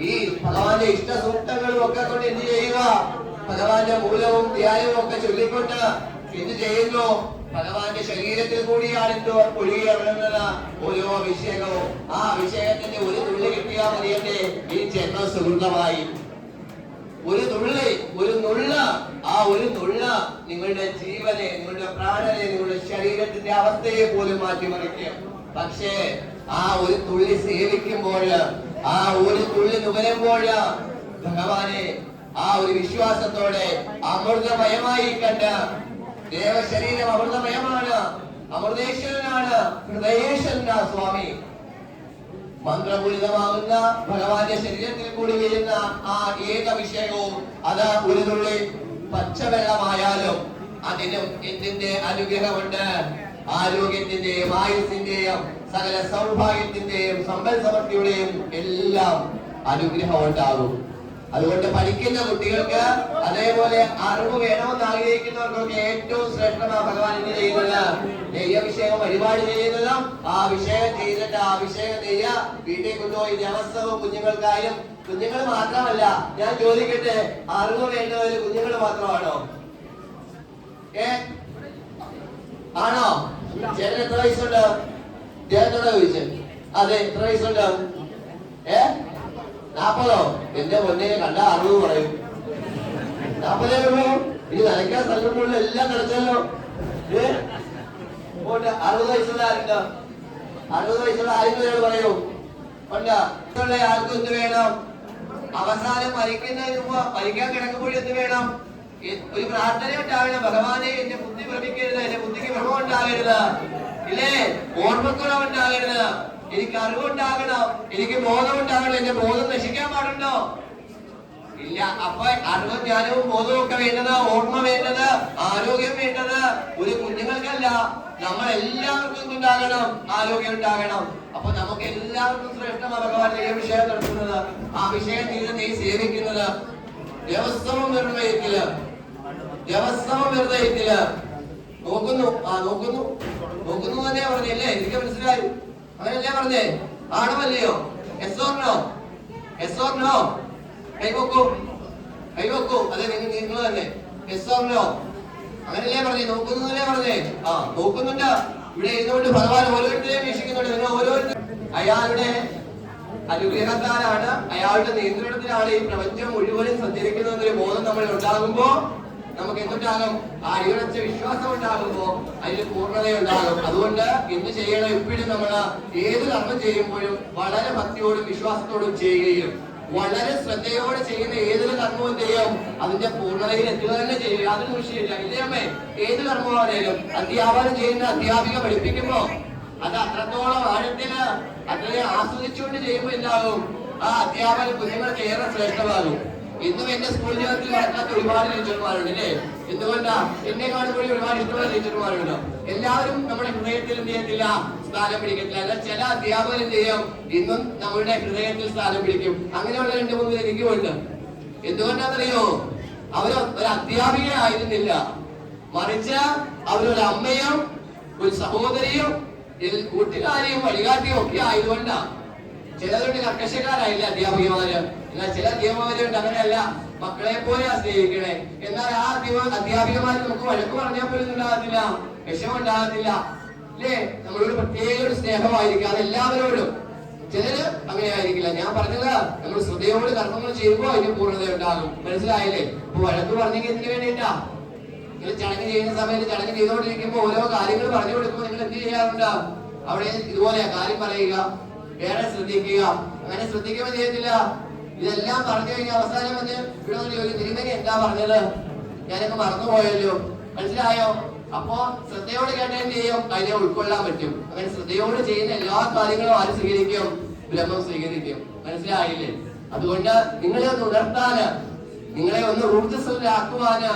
ഈ ഭഗവാന്റെ ഇഷ്ടസൂക്തങ്ങളും ഒക്കെ കൊണ്ട് എന്ത് ചെയ്യുക? ഭഗവാന്റെ മൂലവും ധ്യാനവും ഒക്കെ ചൊല്ലിക്കൊണ്ട് എന്ത് ചെയ്യുന്നു? ഭഗവാന്റെ ശരീരത്തിൽ കൂടിയാണ് എന്തോ ഒഴുകിയിറങ്ങുന്നത് ഓരോ അഭിഷേകവും. ആ അഭിഷേകത്തിന്റെ ഒരു തുള്ളി കിട്ടിയാൽ മതി എന്റെ ഈ ജന്മ സുഹൃതമായി. ഒരു തുള്ളി, ഒരു നുള്ള, ആ ഒരു നുള്ള നിങ്ങളുടെ ജീവനെ, നിങ്ങളുടെ പ്രാണനെ, നിങ്ങളുടെ ശരീരത്തിന്റെ അവസ്ഥയെ പോലും മാറ്റിമറിക്കും. പക്ഷേ ആ ഒരു തുള്ളി സേവിക്കുമ്പോൾ, ആ ഒരു തുള്ളി നുകരുമ്പോൾ ഭഗവാനെ ആ ഒരു വിശ്വാസത്തോടെ അമൃതമയമായി കണ്ട്, ദേവശരീരം അമൃതമയമാണ്, അമൃതേശ്വരനാണ്, ഹൃദയേശ്വരനാ സ്വാമി. മന്ത്രപൂരിതമാകുന്ന ഭഗവാന്റെ ശരീരത്തിൽ കൂടി വീഴുന്ന ആ ഏകഭിഷേകവും അത് ഒരു തുള്ളി പച്ചവെള്ളമായാലും അതിനും എന്തിന്റെ അനുഗ്രഹമുണ്ട്? ആരോഗ്യത്തിന്റെയും ആയുസിന്റെയും സകല സൗഭാഗ്യത്തിന്റെയും സമ്പൽ സമൃദ്ധിയുടെയും എല്ലാം അനുഗ്രഹം ഉണ്ടാകും. അതുകൊണ്ട് പഠിക്കുന്ന കുട്ടികൾക്ക്, അതേപോലെ അറിവ് വേണമെന്ന് ആഗ്രഹിക്കുന്നവർക്കൊക്കെ ഏറ്റവും ശ്രേഷ്ഠമാണ് ഭഗവാൻ എന്ത് ചെയ്യുന്നത്? നെയ്യഭിഷേകം വഴിപാട് ചെയ്യുന്നതും ആ അഭിഷേകം ചെയ്തിട്ട് ആ അഭിഷേകം നെയ്യ വീട്ടിൽ കൊണ്ടുപോയി ദിവസവും കുഞ്ഞുങ്ങൾക്കായും. കുഞ്ഞുങ്ങൾ മാത്രമല്ല, ഞാൻ ചോദിക്കട്ടെ, അറിവ് വേണ്ടവര് കുഞ്ഞുങ്ങൾ മാത്രമാണോ? ആണോ? ചേട്ടൻ എത്ര വയസ്സുണ്ട്? ചേട്ടനോട് ചോദിച്ചു. അതെ, എത്ര വയസ്സുണ്ട്? 40? എന്റെ പൊന്നെ, കണ്ട 60 പറയും. 40 ഉള്ളൂ. ഇനി നനയ്ക്കാൻ സ്ഥലമുള്ള എല്ലാം നടച്ചല്ലോ. 60 വയസ്സുള്ള ആരുണ്ട്? 60 വയസ്സുള്ള ആരെങ്കിലും പറയൂ. ഉണ്ട്. ആർക്കും എന്ത് വേണം? അവസാനം മരിക്കുന്നതിന് മുമ്പ്, മരിക്കാൻ കിടക്കുമ്പോഴും എന്ത് വേണം? ഒരു പ്രാർത്ഥന ഉണ്ടാകണം. ഭഗവാനെ, എന്റെ ബുദ്ധി ഭ്രമിക്കരുത്, എന്റെ ബുദ്ധിക്ക് ഭ്രമം ഉണ്ടാകരുത്, ഇല്ലേ? ഓർമ്മക്കുറവ് ഉണ്ടാകരുത്, എനിക്ക് അറിവുണ്ടാകണം, എനിക്ക് ബോധം ഉണ്ടാകണം. എന്റെ ബോധം നശിക്കാൻ പാടുണ്ടോ? ഇല്ല. അപ്പൊ അറിവും ജ്ഞാനവും ബോധവും ഒക്കെ വേണ്ടത്, ഓർമ്മ വേണ്ടത്, ആരോഗ്യം വേണ്ടത് ഒരു കുഞ്ഞുങ്ങൾക്കല്ല, നമ്മൾ എല്ലാവർക്കും ഉണ്ടാകണം, ആരോഗ്യം ഉണ്ടാകണം. അപ്പൊ നമുക്ക് എല്ലാവർക്കും ശ്രേഷ്ഠമാണ് ഭഗവാൻ അഭിഷേകം നടത്തുന്നത്. ആ അഭിഷേകം ചെയ്ത് നീ സേവിക്കുന്നത് ദിവസവും നിർവഹിക്കില്ല, ദിവസവും നിർവഹിക്കില്ല. നോക്കുന്നു നോക്കുന്നു തന്നെ പറഞ്ഞല്ലേ? എനിക്ക് മനസ്സിലായി. അങ്ങനല്ലേ പറഞ്ഞേ? ആണമല്ലയോ? Yes or no? കൈവക്കൂ. അതെ, നിങ്ങൾ തന്നെ. Yes or no? അങ്ങനല്ലേ പറഞ്ഞേ? നോക്കുന്നതല്ലേ പറഞ്ഞേ? ആ, നോക്കുന്നുണ്ട്. ഇവിടെ ഇരുന്നുകൊണ്ട് ഭഗവാൻ ഓരോരുത്തരെയും വീക്ഷിക്കുന്നുണ്ട്. നിങ്ങൾ ഓരോരുത്തരും അയാളുടെ അനുഗ്രഹത്താലാണ്, അയാളുടെ നിയന്ത്രണത്തിലാണ് ഈ പ്രപഞ്ചം മുഴുവനും സഞ്ചരിക്കുന്നതെന്നൊരു ബോധം നമ്മൾ ഉണ്ടാകുമ്പോ നമുക്ക് എന്തുണ്ടാകും? ആ അടിയുറച്ച വിശ്വാസം ഉണ്ടാകുമ്പോ അതിന് പൂർണ്ണതയുണ്ടാകും. അതുകൊണ്ട് എന്ത് ചെയ്യണം? എപ്പോഴും നമ്മൾ ഏത് കർമ്മം ചെയ്യുമ്പോഴും വളരെ ഭക്തിയോടും വിശ്വാസത്തോടും ചെയ്യുകയും വളരെ ശ്രദ്ധയോടെ ചെയ്യുന്ന ഏതൊരു കർമ്മവും ചെയ്യും അതിന്റെ പൂർണ്ണതയിൽ എത്തുക തന്നെ ചെയ്യും. യാതൊരു വിഷയമില്ല. ഇല്ലേ അമ്മേ? ഏത് കർമ്മമാണേലും അധ്യാപനം ചെയ്യുന്ന അധ്യാപിക പഠിപ്പിക്കുമ്പോ അത് അത്രത്തോളം ആഴത്തിന് അത്രയും ആസ്വദിച്ചുകൊണ്ട് ചെയ്യുമ്പോൾ എന്താകും? ആ അധ്യാപനം കുഞ്ഞുങ്ങൾക്ക് ഏറെ ശ്രേഷ്ഠമാകും. ഇന്നും എന്റെ സ്കൂൾ ജീവിതത്തിൽ നടക്കാത്ത ഒരുപാട് ടീച്ചർമാരുണ്ട് അല്ലേ? എന്തുകൊണ്ടാ? എന്നെ കാണുമ്പോൾ ഒരുപാട് ഇഷ്ടമുള്ള ടീച്ചർമാരുണ്ട്. എല്ലാവരും നമ്മുടെ ഹൃദയത്തിൽ എന്ത് ചെയ്യത്തില്ല? സ്ഥാനം പിടിക്കത്തില്ല. അല്ല, ചില അധ്യാപകർ എന്ത് ചെയ്യും? ഇന്നും നമ്മുടെ ഹൃദയത്തിൽ സ്ഥാനം പിടിക്കും. അങ്ങനെയുള്ള 2-3 എനിക്കുമുണ്ട്. എന്തുകൊണ്ടാണെന്നറിയോ? അവർ ഒരു അധ്യാപിക ആയിരുന്നില്ല, മറിച്ച് അവരൊരു അമ്മയും ഒരു സഹോദരിയും കൂട്ടുകാരിയും വഴികാട്ടിയും ഒക്കെ ആയതുകൊണ്ടാ. ചിലരുണ്ട് കർക്കശക്കാരായില്ല അധ്യാപികമാര്, എന്നാൽ ചില അധ്യാപകരുണ്ട് അങ്ങനെയല്ല, മക്കളെ പോലെയാ സ്നേഹിക്കണേ. എന്നാൽ ആ അധ്യാപികമാര് നമുക്ക് വഴക്ക് പറഞ്ഞാൽ പോലും ഉണ്ടാകത്തില്ല, വിഷമം ഉണ്ടാകത്തില്ല അല്ലേ? നമ്മളോട് പ്രത്യേക ഒരു സ്നേഹമായിരിക്കും, അത് എല്ലാവരോടും. ചിലര് അങ്ങനെ ആയിരിക്കില്ല. ഞാൻ പറഞ്ഞത് നമ്മൾ ശ്രദ്ധയോട് കർമ്മങ്ങൾ ചെയ്യുമ്പോൾ അതിന് പൂർണ്ണത ഉണ്ടാകും. മനസ്സിലായില്ലേ? അപ്പൊ വഴക്ക് പറഞ്ഞെങ്കിൽ എന്തിനു വേണ്ടിയിട്ടാ? നിങ്ങൾ ചടങ്ങ് ചെയ്യുന്ന സമയത്ത് ചടങ്ങ് ചെയ്തുകൊണ്ടിരിക്കുമ്പോൾ ഓരോ കാര്യങ്ങൾ പറഞ്ഞു കൊടുക്കുമ്പോൾ നിങ്ങൾ എന്ത് ചെയ്യാറുണ്ട്? അവിടെ ഇതുപോലെ കാര്യം പറയുക, വേറെ ശ്രദ്ധിക്കുക. അങ്ങനെ ശ്രദ്ധിക്കുമ്പോൾ ചെയ്യത്തില്ല. ഇതെല്ലാം പറഞ്ഞു കഴിഞ്ഞാൽ അവസാനം വന്ന് ഇവിടെ ഒന്ന് ചോദിക്കും, തിരുമേനി എന്താ പറഞ്ഞത്, ഞാനൊക്കെ മറന്നുപോയല്ലോ. മനസ്സിലായോ? അപ്പോ ശ്രദ്ധയോട് കേട്ടാൽ എന്ത് ചെയ്യും? അതിനെ ഉൾക്കൊള്ളാൻ പറ്റും. അങ്ങനെ ശ്രദ്ധയോട് ചെയ്യുന്ന എല്ലാ കാര്യങ്ങളും ആര് സ്വീകരിക്കും? ബ്രഹ്മം സ്വീകരിക്കും. മനസ്സിലായില്ലേ? അതുകൊണ്ട് നിങ്ങളെ ഒന്ന് ഉണർത്താന്, നിങ്ങളെ ഒന്ന് ഊർജ്ജസ്വലരാക്കുവാന്,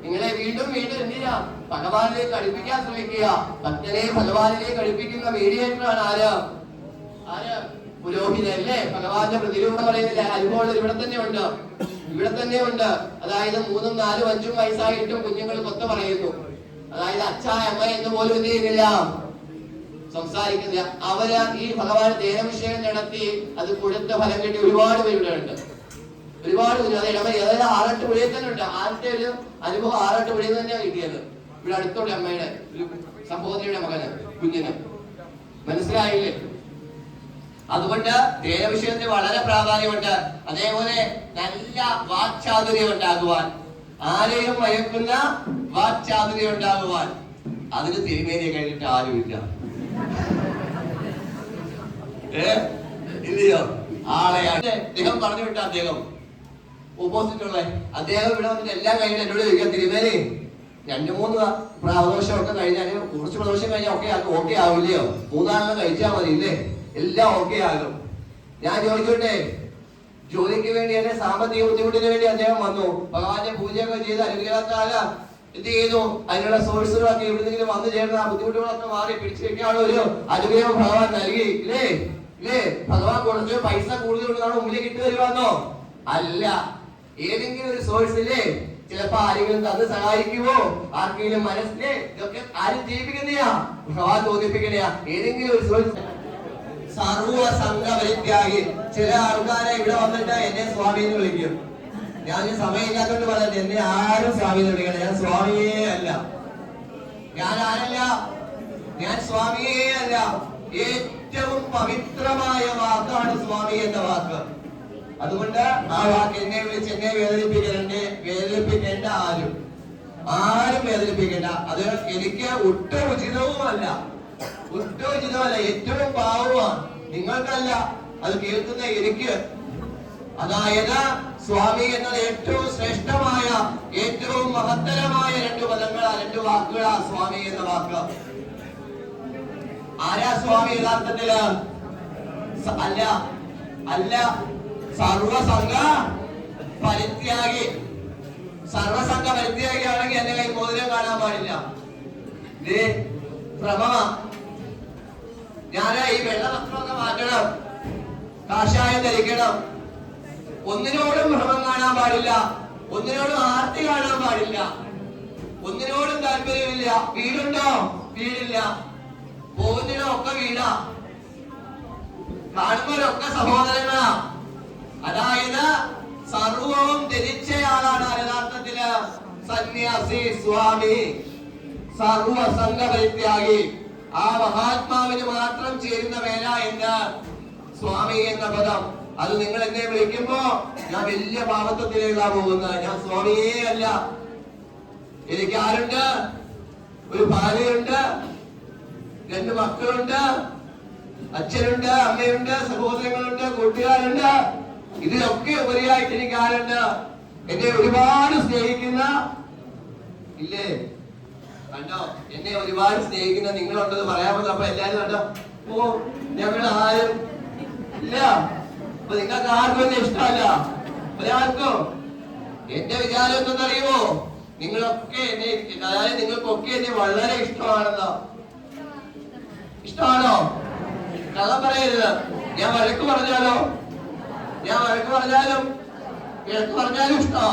നിങ്ങളെ വീണ്ടും വീണ്ടും എന്തിനാ ഭഗവാനിലേക്ക് അടുപ്പിക്കാൻ ശ്രമിക്കുക. ഭക്തനെ ഭഗവാനിലേക്ക് അടുപ്പിക്കുന്ന മീഡിയേറ്ററാണ് ആര്? പുരോഹിതല്ലേ? ഭഗവാന്റെ പ്രതിരൂപം പറയുന്നില്ല, അനുഭവം ഇവിടെ തന്നെ ഉണ്ട്, ഇവിടെ തന്നെ ഉണ്ട്. അതായത് 3, 4, 5 വയസ്സായിട്ടും കുഞ്ഞുങ്ങൾ കൊത്ത പറയുന്നു. അതായത് അച്ഛ അമ്മ എന്ന് പോലും എന്ത് ചെയ്യുന്നില്ല, സംസാരിക്കുന്നില്ല. അവര് ഈ ഭഗവാൻ ദേഹവിഷയം നടത്തി അത് കൊടുത്ത ഫലം കിട്ടി ഒരുപാട് പേരുടെ ഉണ്ട്, ഒരുപാട് കുഞ്ഞു. അതായത് 6-8 പുഴയിൽ തന്നെ ഉണ്ട്. ആദ്യത്തെ ഒരു അനുഭവം 6-8 പുഴയിൽ തന്നെയാണ് കിട്ടിയത്. ഇവിടെ അടുത്തുള്ള അമ്മയുടെ ഒരു സഹോദരിയുടെ മകന് കുഞ്ഞിന്. മനസ്സിലായില്ലേ? അതുകൊണ്ട് ദേഹവിഷയത്തിന് വളരെ പ്രാധാന്യമുണ്ട്. അതേപോലെ നല്ല വാക്ചാതുര്യം ഉണ്ടാകുവാൻ, ആരെയും മയക്കുന്ന വാക്ചാതുര്യം ഉണ്ടാകുവാൻ, അതിന് തിരുമേനിയെ കഴിഞ്ഞിട്ട് ആരുമില്ല. ഇല്ലയോ? ആളെ അദ്ദേഹം പറഞ്ഞു വിട്ട അദ്ദേഹം ഓപ്പോസിറ്റ് ഉള്ള അദ്ദേഹം ഇവിടെ വന്നിട്ട് എല്ലാം കഴിഞ്ഞാൽ എന്നോട് ചോദിക്കാം, തിരുമേനി 2-3 പ്രദോഷമൊക്കെ കഴിഞ്ഞാൽ, കുറച്ച് പ്രദോഷം കഴിഞ്ഞാൽ ഓക്കെ ആവില്ലയോ? 3 കഴിച്ചാൽ മതി ഇല്ലേ? എല്ലാം ഓക്കെ ആകും. ഞാൻ ചോദിച്ചോട്ടെ, ജോലിക്ക് വേണ്ടി എന്നെ സാമ്പത്തിക ബുദ്ധിമുട്ടിന് വേണ്ടി അദ്ദേഹം വന്നു, ഭഗവാന്റെ പൂജയൊക്കെ ചെയ്ത് അനുഗ്രഹത്താല എന്ത് ചെയ്തു? അതിനുള്ള സോഴ്സുകളൊക്കെ എവിടെന്നെങ്കിലും വന്നു ചേർന്ന് ആ ബുദ്ധിമുട്ടുകളൊക്കെ മാറി പിടിച്ചു വെക്കാനുള്ള ഒരു അനുഗ്രഹം ഭഗവാൻ നൽകി ഇല്ലേ? ഇല്ലേ? ഭഗവാൻ കുറച്ച് പൈസ കൂടുതൽ നമ്മുടെ മുമ്പിലേക്ക് ഇട്ട് തരുവാന്നോ? അല്ല, ഏതെങ്കിലും ഒരു സോഴ്സ് ഇല്ലേ? ചിലപ്പോ ആരെങ്കിലും തന്ന് സഹായിക്കുമോ? ആർക്കെങ്കിലും മനസ്സിലെ ഇതൊക്കെ ആരും ജീവിപ്പിക്കുന്നയാ, ഭഗവാൻ തോന്നിപ്പിക്കണയാ. ഏതെങ്കിലും ഒരു സോഴ്സ് സർവസംഘപരിത്യാഗി. ചില ആൾക്കാരെ ഇവിടെ വന്നിട്ട് എന്നെ സ്വാമി എന്ന് വിളിക്കും. ഞാൻ സമയമില്ലാത്തോണ്ട് പറയുന്നത്, എന്നെ ആരും സ്വാമി എന്ന് വിളിക്കണം. ഞാൻ സ്വാമിയേ അല്ല. ഞാൻ ആരല്ല? ഞാൻ സ്വാമിയേ അല്ല. ഏറ്റവും പവിത്രമായ വാക്കാണ് സ്വാമി എന്ന വാക്ക്. അതുകൊണ്ട് ആ വാക്ക് എന്നെ വിളിച്ച് എന്നെ വേദനിപ്പിക്കേണ്ട ആരും വേദനിപ്പിക്കേണ്ട. അത് എനിക്ക് ഒട്ടും ഉചിതവുമല്ല, ഏറ്റവും പാവമാണ്. നിങ്ങൾക്കല്ല, അത് കേൾക്കുന്ന എനിക്ക്. അതായത് സ്വാമി എന്നത് ഏറ്റവും ശ്രേഷ്ഠമായ, ഏറ്റവും മഹത്തരമായ 2 പദങ്ങളാ, 2 വാക്കുകളാ സ്വാമി എന്ന വാക്ക്. ആരാ സ്വാമി യഥാർത്ഥത്തില്? അല്ല, സർവസംഘ പരിത്യാഗി. സർവസംഘ പരിത്യാഗിയാണെങ്കിൽ എന്റെ കൈ മോതിരം കാണാൻ പാടില്ല. ഭ്രമ. ഞാൻ ഈ വെള്ള വസ്ത്രമൊക്കെ മാറ്റണം, കാഷായം ധരിക്കണം. ഒന്നിനോടും ഭ്രമം കാണാൻ പാടില്ല, ഒന്നിനോടും ആർത്തി കാണാൻ പാടില്ല, ഒന്നിനോടും താല്പര്യമില്ല. വീടുണ്ടോ? വീടില്ല. പോകുന്നതിനോ ഒക്കെ വീടാ, കാണുന്നവരൊക്കെ സഹോദരങ്ങളാ. അതായത് സർവവും ധരിച്ചയാളാണ് യഥാർത്ഥത്തില് സന്യാസി, സ്വാമി, സർവസംഘ പരിത്യാഗി. ആ മഹാത്മാവിന് മാത്രം ചേരുന്ന വേല എന്ന് സ്വാമി എന്ന പദം. അത് നിങ്ങൾ എന്നെ വിളിക്കുമ്പോ ഞാൻ വലിയ പാപത്വത്തിലേക്കാ പോകുന്നത്. ഞാൻ സ്വാമിയേ അല്ല. എനിക്ക് ആരുണ്ട്? ഒരു ഭാര്യയുണ്ട്, 2 മക്കളുണ്ട്, അച്ഛനുണ്ട്, അമ്മയുണ്ട്, സഹോദരങ്ങളുണ്ട്, കൂട്ടുകാരുണ്ട്. ഇതിലൊക്കെ ഉപരിയായിട്ട് എനിക്ക് ആരുണ്ട്? എന്നെ ഒരുപാട് സ്നേഹിക്കുന്ന, ഇല്ലേ? കണ്ടോ, എന്നെ ഒരുപാട് സ്നേഹിക്കുന്ന നിങ്ങളുണ്ടെന്ന് പറയാമെന്ന്. അപ്പൊ എല്ലാരും കണ്ടോ, ഓ ഞങ്ങൾ ആരും ഇല്ല. അപ്പൊ നിങ്ങൾക്ക് ആർക്കും എന്നെ ഇഷ്ടമല്ല, ഒരാൾക്കും. എന്റെ വിചാരം എന്തെന്നറിയുമോ? നിങ്ങളൊക്കെ എന്നെ, അതായത് നിങ്ങൾക്കൊക്കെ എന്നെ വളരെ ഇഷ്ടമാണെന്നോ? ഇഷ്ടമാണോ? കള്ളം പറയരുത്. ഞാൻ വഴക്ക് പറഞ്ഞാലോ? ഞാൻ വഴക്ക് പറഞ്ഞാലും വഴക്ക് പറഞ്ഞാലും ഇഷ്ടമാ,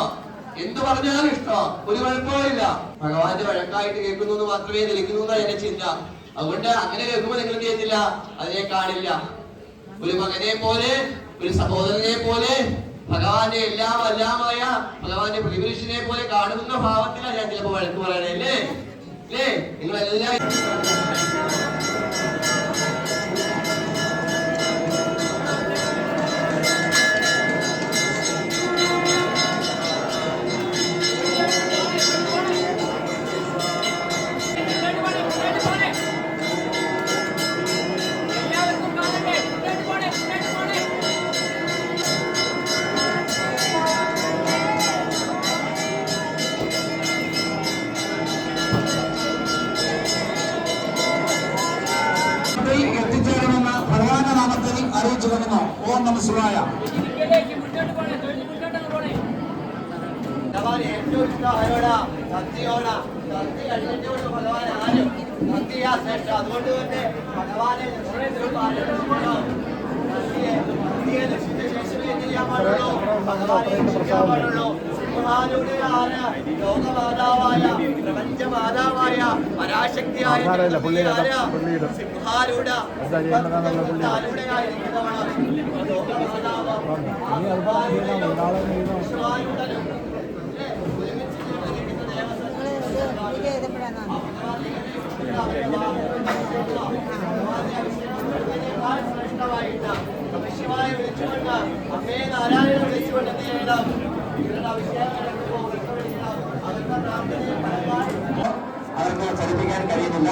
എന്ത് പറഞ്ഞാലും ഇഷ്ടമാ, ഒരു കുഴപ്പമില്ല. ഭഗവാന്റെ വഴക്കായിട്ട് കേൾക്കുന്നു എന്ന് മാത്രമേ ധരിക്കുന്നു എന്നാണ് എന്റെ ചിന്ത. അതുകൊണ്ട് അങ്ങനെ കേൾക്കുമ്പോൾ നിങ്ങൾ ചെയ്യുന്നില്ല, അതിനെ കാണില്ല. ഒരു മകനെ പോലെ, ഒരു സഹോദരനെ പോലെ, ഭഗവാന്റെ എല്ലാമായ ഭഗവാന്റെ പ്രതിപുരുഷനെ പോലെ കാണുന്ന ഭാവത്തിലാണ് ഞാൻ ചിലപ്പോൾ വഴക്ക് പറയണേ അല്ലേ അല്ലേ? നിങ്ങളെല്ലാം എത്തിച്ചേരണമെന്ന് ഭഗവാന്റെ നാമത്തിൽ അറിയിച്ചു കൊള്ളുന്നു. ഓം നമഃ ശിവായ. ഏറ്റവും ഇഷ്ടം ആരോടാ? ഭക്തിയോടാ. ഭക്തി കഴിഞ്ഞിട്ട് ഭഗവാൻ ആരും ഭക്തിയാ ശ്രേഷ്ഠ. അതുകൊണ്ട് തന്നെ ഭഗവാനെ ഭക്തിയെ രക്ഷിച്ച ശേഷമേ എന്ത് ചെയ്യാൻ പാടുള്ളൂ? ഭഗവാനെ രക്ഷിക്കാൻ പാടുള്ളൂ. സിംഹാലൂടെ ആര്? ലോകമാതാവായ പ്രപഞ്ചമാതാവായ പരാശക്തിയായ സിംഹാലൂഢ ആയിരിക്കുന്നവളാണ് ലോകമാതാവ്. ശിവായ വിളിച്ചുകൊണ്ട് അമ്മേ നാരായണ വിളിച്ചുകൊണ്ട് എന്ത് ചെയ്യണം? ഇവരുടെ അഭിഷേകം അവർക്ക് ചലിപ്പിക്കാൻ കഴിയുന്നില്ല.